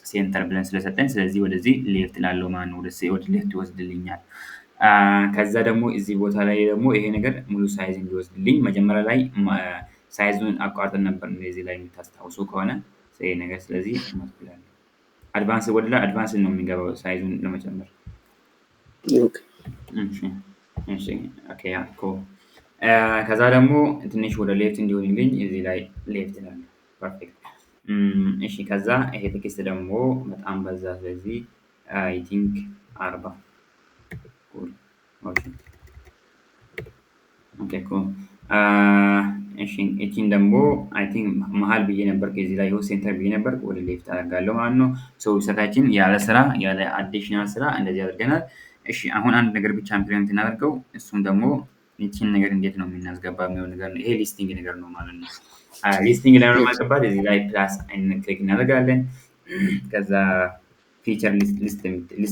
ሴንተር ብለን ስለሰጠን ስለዚህ ወደዚህ ሌፍት ላለው ማለት ነው። ወደ ሌፍት ይወስድልኛል። ከዛ ደግሞ እዚህ ቦታ ላይ ደግሞ ይሄ ነገር ሙሉ ሳይዝ እንዲወስድልኝ መጀመሪያ ላይ ሳይዙን አቋርጠን ነበር። እዚህ ላይ የምታስታውሱ ከሆነ ይሄ ነገር ስለዚህ እንወስዳለን። አድቫንስ ወደ ላይ አድቫንስ ነው የሚገባው ሳይዙን ለመጨመር። ከዛ ደግሞ ትንሽ ወደ ሌፍት እንዲሆንልኝ እዚህ ላይ ሌፍት እላለሁ። ፐርፌክት እሺ ከዛ ይሄ ቴክስት ደግሞ በጣም በዛ። ስለዚህ አይ ቲንክ 40 ኩል ኦኬ ኦኬ ኩል እሺ እቺን ደግሞ አይ ቲንክ መሃል ብዬ ነበር ከዚህ ላይ ይኸው ሴንተር ብዬ ነበር ወደ ሌፍት አደርጋለሁ ማለት ነው። ሶ ዌብሳይታችን ያለ ስራ ያለ አዲሽናል ስራ እንደዚህ አድርገናል። እሺ አሁን አንድ ነገር ብቻ ኢምፕሊመንት እናደርገው። እሱም ደግሞ ይቺን ነገር እንዴት ነው የምናስገባ የሚሆን ነገር ነው። ይሄ ሊስቲንግ ነገር ነው ማለት ነው። ሊስቲንግ ላይ ለማስገባት እዚህ ላይ ፕላስ አይነት ክሊክ እናደርጋለን። ከዛ ፊቸር ሊስት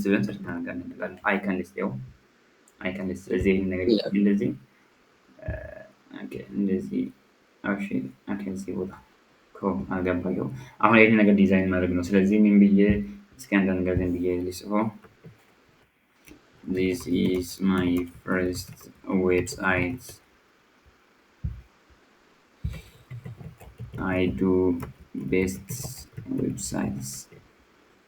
ብለን ሰርች እናደርጋለን። አይከን ሊስት ያው አይከን ሊስት ስለዚህ ይሄን ነገር እንደዚህ ኦኬ እንደዚህ ኦኬ ኦኬ እዚህ ቦታ አገባየው። አሁን ይሄን ነገር ዲዛይን ማድረግ ነው። ስለዚህ ምን ብዬ እስኪ አንዳንድ ነገር ዝም ብዬ ልጽፈው። This is my first website. I do best websites.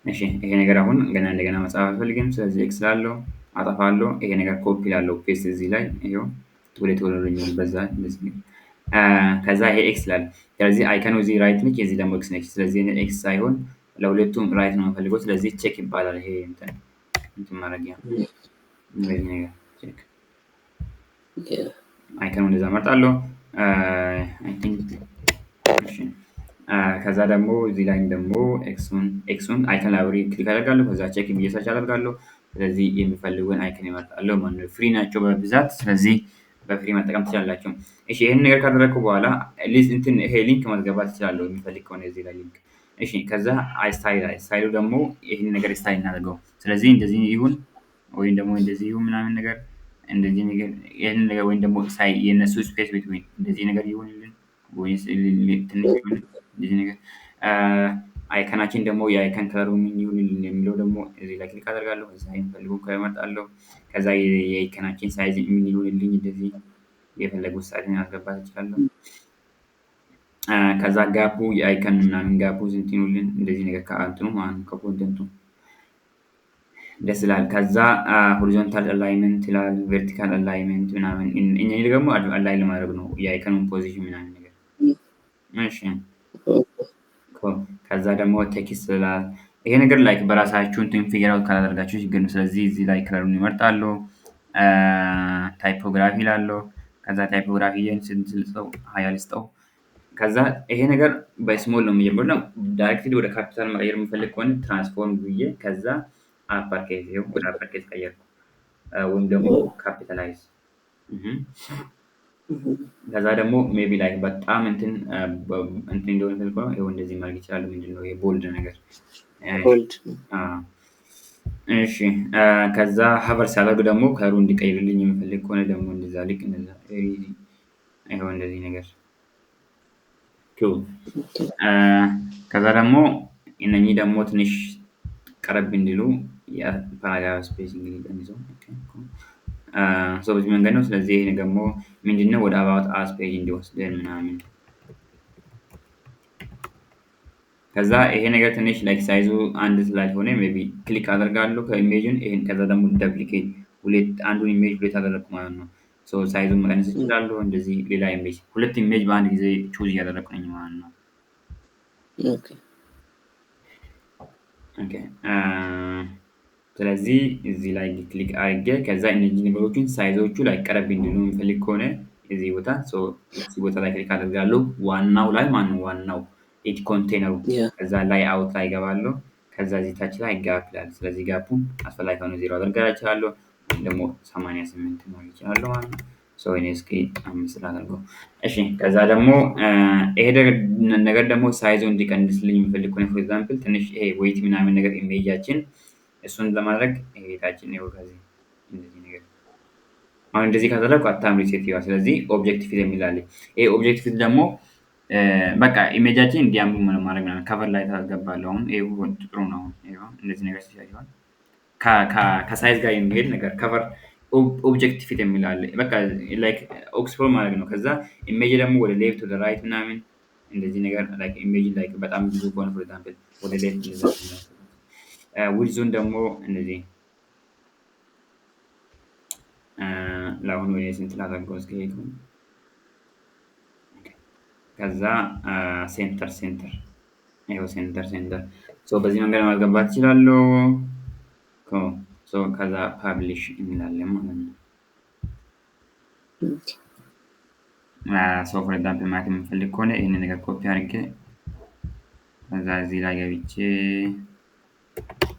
እሺ ይሄ ነገር አሁን ገና እንደገና መጻፍ አልፈልግም። ስለዚህ ኤክስ ላለው አጠፋለሁ። ይሄ ነገር ኮፒ ላለው ፔስት እዚህ ላይ ይሄው ቶሎ በዛ እንደዚህ ከዛ ይሄ ኤክስ ላል ስለዚህ አይከኑ እዚህ ራይት ነች፣ እዚህ ደግሞ ኤክስ ነች። ስለዚህ እኔ ኤክስ ሳይሆን ለሁለቱም ራይት ነው የምፈልገው። ስለዚህ ቼክ ይባላል። ይሄ እንትን ማድረጊያ እንደዚህ ነገር ቼክ አይከኑ እንደዛ መርጣለሁ። አይ ቲንክ እሺ ከዛ ደግሞ እዚህ ላይ ደግሞ ኤክሱን አይከን ላይብረሪ ክሊክ አደርጋለሁ። ከዛ ቼክ ብዬ ሰርች አደርጋለሁ። ስለዚህ የሚፈልጉን አይከን ይመርጣለሁ ማለት ነው። ፍሪ ናቸው በብዛት ስለዚህ በፍሪ መጠቀም ትችላላችሁ። እሺ ይሄን ነገር ካደረኩ በኋላ እንትን ይሄ ሊንክ ማስገባት እችላለሁ የሚፈልግ ከሆነ እዚህ ላይ ሊንክ። እሺ ከዛ ስታይሉ ደግሞ ይሄን ነገር ስታይል እናደርገው። ስለዚህ እንደዚህ ይሁን ወይም ደግሞ እንደዚህ ይሁን ምናምን ነገር እንደዚህ ነገር ይሄን ነገር ወይም ደግሞ የነሱ ስፔስ ቢትዊን እንደዚህ ነገር ይሁንልን ወይስ ትንሽ ይሁን እንደዚህ ነገር አይከናችን ደግሞ የአይከን ከለሩ ምን ይሁንልን የሚለው ደግሞ እዚህ ላይ ክሊክ አደርጋለሁ። ከዛ የሚፈልጉ ከለር እመርጣለሁ። ከዛ የአይከናችን ሳይዝ ምን ይሁንልኝ እንደዚህ የፈለጉት ሳይዝ ማስገባት እችላለሁ። ከዛ ጋፑ የአይከን ምናምን ጋፑ ስንት ይሁንልን እንደዚህ ነገር ከእንትኑ ማለት ነው ከኮንተንቱ ደስ ይላል። ከዛ ሆሪዞንታል አላይመንት ይላል፣ ቨርቲካል አላይመንት ምናምን እነኚህ ደግሞ አላይን ለማድረግ ነው የአይከኑን ፖዚሽን ምናምን ነገር። እሺ ከዛ ደግሞ ቴክስት ይላል። ይሄ ነገር ላይክ በራሳችሁ እንትን ፊገር አውት ካላደረጋችሁ ችግር ነው። ስለዚህ እዚህ ላይ ከለሩን ይመርጣሉ። ታይፖግራፊ እላለሁ። ከዛ ታይፖግራፊ ስንት ልስጠው? 20 ልስጠው። ከዛ ይሄ ነገር በስሞል ነው የሚጀምረው እና ዳይሬክትሊ ወደ ካፒታል መቀየር የምፈልግ ከሆነ ትራንስፎርም ብዬ ከዛ አፐር ኬዝ ይኸው ወደ አፐር ኬዝ ቀየርኩ ወይም ደግሞ ካፒታላይዝ። ከዛ ደግሞ ሜቢ ላይክ በጣም እንትን እንደሆነ ፈልጎ ይኸው እንደዚህ ማድረግ ይችላል። ምንድነው ይሄ ቦልድ ነገር ቦልድ እሺ ከዛ ሀቨር ሲያደርግ ደግሞ ከለሩ እንዲቀይርልኝ የምፈልግ ከሆነ ደግሞ እንደዛ ልክ እንደዛ ይኸው እንደዚህ ነገር ኩል። ከዛ ደግሞ እነኚህ ደግሞ ትንሽ ቀረብ እንዲሉ የፓራግራፍ ስፔሲንግ እንዲይዘው በዚህ መንገድ ነው። ስለዚህ ይሄ ደግሞ ምንድነው ወደ አባውት አስ ፔጅ እንዲወስደን ምናምን። ከዛ ይሄ ነገር ትንሽ ላይክ ሳይዙ አንድ ስላልሆነ ሜቢ ክሊክ አደርጋለሁ ከኢሜጁን ይሄን ከዛ ደግሞ ዳፕሊኬት አንዱን ኢሜጅ ሁለት አደረግኩ ማለት ነው። ሳይዙን መቀነስ እችላለሁ። እንደዚህ ሌላ ኢሜጅ ሁለት ኢሜጅ በአንድ ጊዜ ቹዝ እያደረግኩ ነኝ ማለት ነው። ኦኬ ኦኬ ስለዚህ እዚህ ላይ ክሊክ አድርጌ ከዛ እነዚህ ነገሮችን ሳይዞቹ ላይ ቀረብ እንዲሉ የምፈልግ ከሆነ እዚህ ቦታ እዚህ ቦታ ላይ ክሊክ አደርጋለሁ። ዋናው ላይ ማነው ዋናው ኤድ ኮንቴነሩ ከዛ ላይ አውት ላይ እገባለሁ። ከዛ እዚህ ታች ላይ ጋፕ ይላል። ስለዚህ ጋፑን አስፈላጊ ከሆነ 0 አደርጋለሁ እችላለሁ ደግሞ 88 ማድረግ እችላለሁ ማለት ነው። እኔ እስኪ 5 ላድርገው። እሺ ከዛ ደግሞ ይሄ ነገር ደግሞ ሳይዙ እንዲቀንስልኝ የምፈልግ ከሆነ ፎር ኤግዛምፕል ትንሽ ይሄ ዌይት ምናምን ነገር ኢሜጃችን እሱን ለማድረግ ይሄታችን ነው ከዚህ እንደዚህ ነገር አሁን እንደዚህ ካደረኩ አታምሪ ሴትዮዋ። ስለዚህ ኦብጀክት ፊት የሚል አለ። ይሄ ኦብጀክት ፊት ደግሞ በቃ ኢሜጃችን እንዲያምሩ ማድረግ ነው። ከቨር ላይ ታስገባለህ። አሁን ይሄ ጥሩ ነው። አሁን ይሄው እንደዚህ ነገር ሲያዩት ከሳይዝ ጋር የሚሄድ ነገር ከቨር ኦብጀክት ፊት የሚል አለ። በቃ ላይክ ኦክስፎርድ ማድረግ ነው። ከዛ ኢሜጅ ደግሞ ወደ ሌፍት ወደ ራይት ምናምን እንደዚህ ነገር ላይክ ኢሜጅ ላይክ በጣም ብዙ ከሆነ ፎር ኤግዛምፕል ወደ ሌፍት ዊድዙን ደግሞ እንደዚህ ለአሁኑ ወይ ስንት ላደርገው እስኪ ሄዱ። ከዛ ሴንተር ይኸው ሴንተር በዚህ መንገድ ማስገባት እችላለሁ። ከዛ ፓብሊሽ እንላለን ማለት ነው። ፎር ኤግዛምፕል ማለት የምንፈልግ ከሆነ ይህንን ነገር ኮፒ አድርጌ ከዛ እዚህ ላይ ገብቼ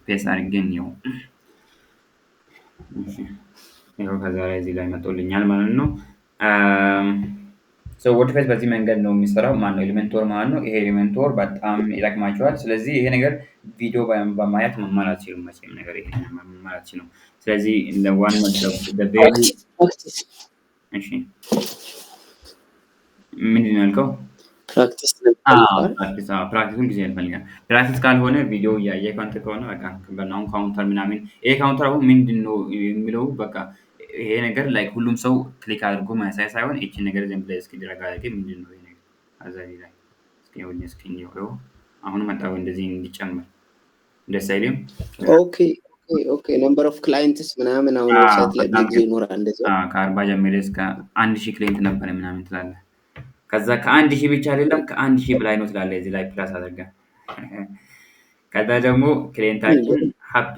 ፔስት አድርጌ እንየው። ይኸው ከዛ ላይ እዚህ ላይ መጥቶልኛል ማለት ነው። ወርድፕሬስ በዚህ መንገድ ነው የሚሰራው። ማነው ኤሌመንቶር ማለት ነው። ይሄ ኤሌመንቶር በጣም ይጠቅማቸዋል። ስለዚህ ይሄ ነገር ቪዲዮ በማየት መማር አትችሉም መቼም ነገር ይሄ መማር አትችሉም። ስለዚህ ዋናው ፕራክቲስ እሺ ምንድን ነው ያልከው? ፕራክቲስ ፕራክቲሱን ጊዜ ያስፈልጋል። ፕራክቲስ ካልሆነ ቪዲዮ እያየ ከንተ ከሆነ በቃ በናሁን ካውንተር ምናምን ይሄ ካውንተር አሁን ምንድን ነው የሚለው በቃ ይሄ ነገር ላይ ሁሉም ሰው ክሊክ አድርጎ ማሳይ ሳይሆን ይቺን ነገር ዝም ብለህ እስኪ ድረግ አድርጌ ምንድን ነው ይሄ ነገር አዛዚ ላይ እስኪ ሁን እስኪ እንየው። አሁን መጣው እንደዚህ እንዲጨምር ደስ አይልም? ኦኬ ነምበር ኦፍ ክላይንትስ ምናምን አሁን ዌብሳይት ላይ ብዙ ጊዜ ይኖራል እንደዚህ። ከ40 ጀምሮ እስከ 1000 ክላይንት ነበር ምናምን ትላለህ። ከዛ ከ1000 ብቻ አይደለም ከ1000 በላይ ነው ትላለህ እዚህ ላይ ፕላስ አድርገህ። ከዛ ደግሞ ክላይንታችን ሃፒ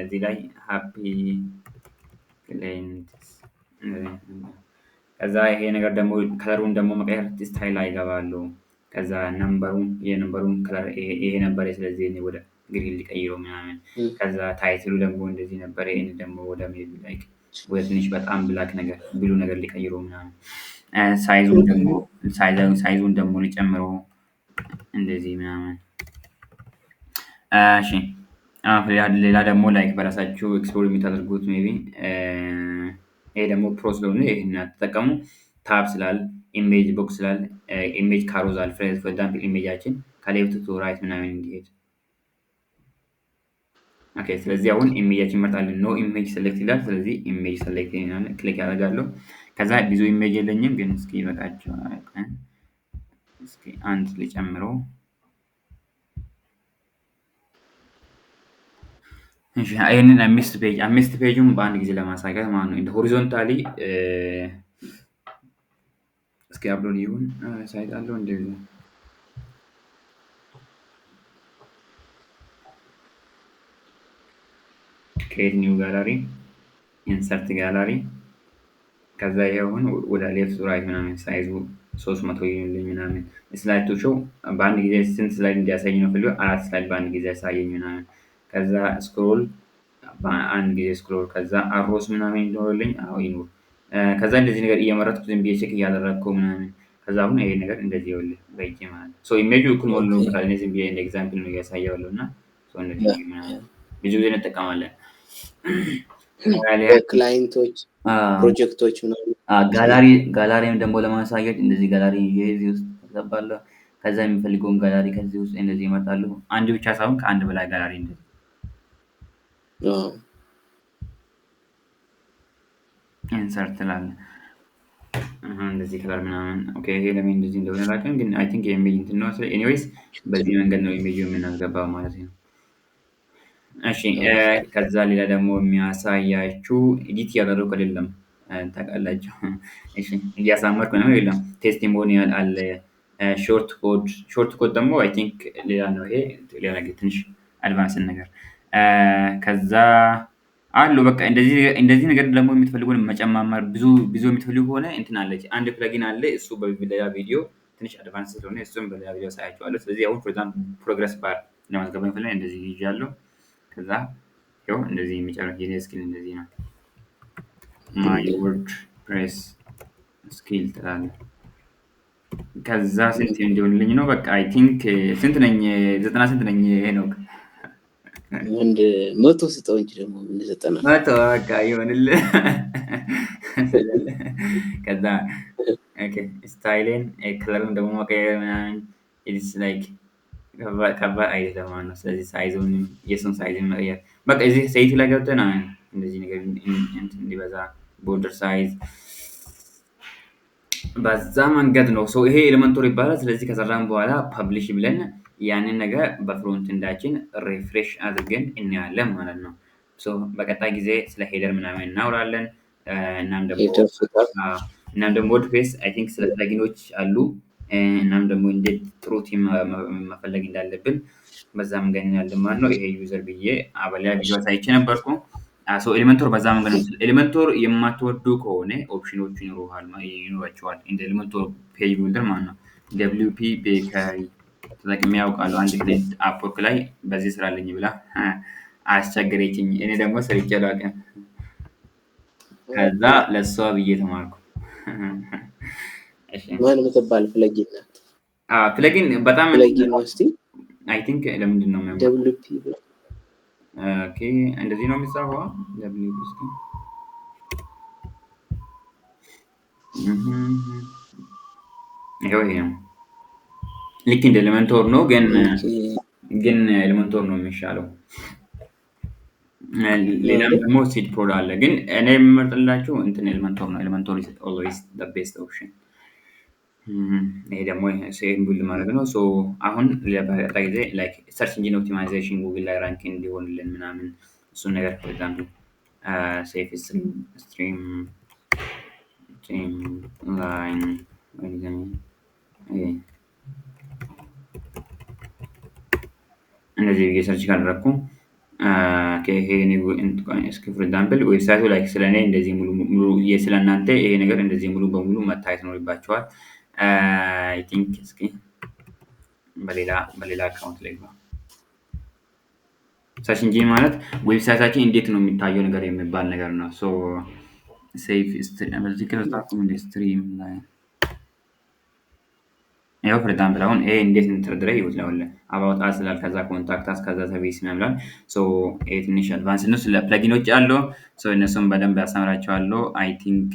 እዚህ ላይ ሃፒ ክላይንትስ ከዛ ይሄ ነገር ደግሞ ከለሩን ደግሞ መቀየር ስታይል ላይ ይገባሉ። ከዛ የነምበሩን ከለር ይሄ ነበር ስለዚህ እኔ ወደ ግሪን ሊቀይረው ምናምን። ከዛ ታይትሉ ደግሞ እንደዚህ ነበር ይሄን ደግሞ ወደ ሜቢ ላይክ ወደ ትንሽ በጣም ብላክ ነገር ብሉ ነገር ሊቀይረው ምናምን። ሳይዙን ደግሞ ሊጨምረው እንደዚህ ምናምን። እሺ ሌላ ደግሞ ላይክ በራሳችሁ ኤክስፕሎር የምታደርጉት ሜቢ ይሄ ደግሞ ፕሮ ስለሆነ ይሄን አትጠቀሙ። ታብ ስላል ኢሜጅ ቦክስ ስላል ኢሜጅ ካሮዛል ፎር ኤግዛምፕል ኢሜጃችን ከሌፍት ቱ ራይት ምናምን እንዲሄድ። ኦኬ ስለዚህ አሁን ኢሜጃችን ይመጣልን ኖ ኢሜጅ ሴሌክት ይላል። ስለዚህ ኢሜጅ ሴሌክት ይላል ክሊክ ያደርጋለሁ። ከዛ ብዙ ኢሜጅ የለኝም ግን እስኪ ይበቃቸዋል። እስኪ አንድ ልጨምረው። እሺ ይሄንን አምስት ፔጁን በአንድ ጊዜ ለማሳየት ማለት ነው። እንደ ሆሪዞንታሊ እስኪ አፕሎድ ይሁን ሳይት አለው እንደዚህ ክሬት ኒው ጋላሪ ኢንሰርት ጋላሪ ከዛ ይሄውን ወደ ሌፍት ራይት ምናምን ሳይዙ 300 ይሁንልኝ ምናምን ስላይድ ቱ ሾው በአንድ ጊዜ ስንት ስላይድ እንዲያሳይ ነው ፈልገው 4 ስላይድ በአንድ ጊዜ ያሳየኝ ምናምን። ከዛ ስክሮል በአንድ ጊዜ ስክሮል ከዛ አሮስ ምናምን ይኖርልኝ አዎ ይኖር። ከዛ እንደዚህ ነገር እየመረጥኩ ዝም ብዬ ቼክ እያደረግኩ ምናምን። ከዛ አሁን ይሄ ነገር እንደዚህ ይኸውልህ በእጄ ማለት ነው። ኢሜጁ እኩል መሆኑን ነው በቃ እኔ ዝም ብዬ እንደ ኤግዛምፕል ነው እያሳየዋለሁ እና እንደዚህ ምናምን ብዙ ጊዜ እንጠቀማለን። ክላይንቶች ፕሮጀክቶች ምናምን ጋላሪም ደግሞ ለማሳየት እንደዚህ ጋላሪ እዚህ ውስጥ አስገባለሁ። ከዛ የሚፈልገውን ጋላሪ ከዚህ ውስጥ እንደዚህ ይመርጣሉ። አንድ ብቻ ሳይሆን ከአንድ በላይ ጋላሪ እንደዚህ ኢንሰርት እላለሁ። እንደዚህ ከለር ምናምን ኦኬ ይሄ ለምን እንደዚህ እንደሆነ አላውቅም ግን አይ ቲንክ የኢሜጅ እንትን ነው። ኤኒዌይስ በዚህ መንገድ ነው ኢሜጅ የምናስገባው ማለት ነው። እሺ ከዛ ሌላ ደግሞ የሚያሳያችሁ ኤዲት እያደረኩ አይደለም ታውቃላችሁ። እሺ እያሳመርኩ ነው የለም ቴስቲሞኒያል አለ። ሾርት ኮድ ደግሞ አይ ቲንክ ሌላ ነው። ይሄ ሌላ ነገር ትንሽ አድቫንስድ ነገር ከዛ አሉ በቃ እንደዚህ ነገር ደግሞ የምትፈልጉን መጨማመር ብዙ የምትፈልጉ ከሆነ እንትን አለች አንድ ፕለጊን አለ። እሱ በሌላ ቪዲዮ ትንሽ አድቫንስ ስለሆነ እሱም በሌላ ቪዲዮ አሳያችኋለሁ። ስለዚህ አሁን ፎር ኤግዛምፕል ፕሮግረስ ባር ለማስገባት የፈለግን እንደዚህ ይዣለሁ። ከዛ ይኸው እንደዚህ የሚጨርስ የኔ ስኪል እንደዚህ ነው። ማይ ወርድፕሬስ ስኪል ትላለህ። ከዛ ስንት እንዲሆንልኝ ነው በቃ አይ ቲንክ ስንት ነኝ 90 ስንት ነኝ ሄኖክ? አንድ 100 ስጠው እንጂ ደግሞ ምን 90 100 በቃ ይሆንልህ። ከዛ ኦኬ ስታይልን ከለሩን ደግሞ መቀየር ምናምን ኢትስ ላይክ ከባድ አይደለም ማለት ነው። ስለዚህ ሳይዙን የሱን ሳይዝን መቀየር በቃ እዚህ ሴት ላይ ገብተን እንደዚህ ነገር እንዲበዛ ቦርደር ሳይዝ በዛ መንገድ ነው። ይሄ ኤሌመንቶር ይባላል። ስለዚህ ከሰራን በኋላ ፐብሊሽ ብለን ያንን ነገር በፍሮንት እንዳችን ሪፍሬሽ አድርገን እናያለን ማለት ነው። በቀጣይ ጊዜ ስለ ሄደር ምናምን እናወራለን። እናም ደግሞ ወርድፕሬስ አይ ቲንክ ስለ ፕለጊኖች አሉ እናም ደግሞ እንዴት ጥሩ ቲም መፈለግ እንዳለብን በዛ መንገድ እናያለን ማለት ነው። ይሄ ዩዘር ብዬ በሌላ ቪዲዮ አሳይቼ ነበርኩ። ኤሌመንቶር በዛ መንገድ ነው። ኤሌመንቶር የማትወዱ ከሆነ ኦፕሽኖቹ ይኖራቸዋል። እንደ ኤሌመንቶር ፔጅ ቢልደር ማለት ነው። ደብሊው ፒ ቤከሪ ተጠቅሜ ያውቃለሁ። አንድ ጊዜ አፕወርክ ላይ በዚህ ስራልኝ ብላ አስቸገረችኝ። እኔ ደግሞ ሰርቼ አላውቅም። ከዛ ለእሷ ብዬ ተማርኩ። እሺ ማን የምትባል ፕለጊን ናት? ፕለጊን በጣም ፕለጊን ነው። እስቲ አይ ቲንክ ለምንድን ነው የሚያምረው? ደብሊው ፒ ኦኬ እንደዚህ ነው የሚጻፈው። ደብሊው ፒ እስኪ ይሄው ይሄ ነው። ልክ እንደ ኤሌመንቶር ነው፣ ግን ኤሌመንቶር ነው የሚሻለው። ሌላም ደግሞ ሲድ ፕሮድ አለ፣ ግን እኔ የምመርጥላችሁ እንትን ኤሌመንቶር ነው። ኤሌመንቶር ኢዝ ኦልዌይስ ዘ ቤስት ኦፕሽን። ይሄ ደግሞ ሴም ቢልድ ማድረግ ነው። ሶ አሁን በቀጣይ ጊዜ ላይክ ሰርች ኢንጂን ኦፕቲማይዜሽን ጉግል ላይ ራንክ እንዲሆንልን ምናምን እሱን ነገር ፎር ኤግዛምፕል ሴፍ ስትሪም ላይን እንደዚህ ብዬ ሰርች ካደረግኩ እስኪ ፎር ኤግዛምፕል ዌብሳይቱ ላይ ስለኔ እንደዚህ ሙሉ ስለእናንተ ይሄ ነገር እንደዚህ ሙሉ በሙሉ መታየት ይኖርባቸዋል። አይ ቲንክ እስኪ በሌላ አካውንት ላይ ግባ። ሰርች ኢንጂን ማለት ዌብሳይታችን እንዴት ነው የሚታየው ነገር የሚባል ነገር ነው። ሶ ሴፍ ስትሪም ላይ ያው ፎር ኤግዛምፕል አሁን ይሄ እንዴት እንትደረገ ይወስላል። አባውት አስ ይላል፣ ከዛ ኮንታክት አስ፣ ከዛ ሰርቪስ ምናምን። ሶ ይሄ ትንሽ አድቫንስ ነው። ስለ ፕለጊኖች አሉ። ሶ እነሱም በደንብ ያስተምራቸዋለሁ። አይ ቲንክ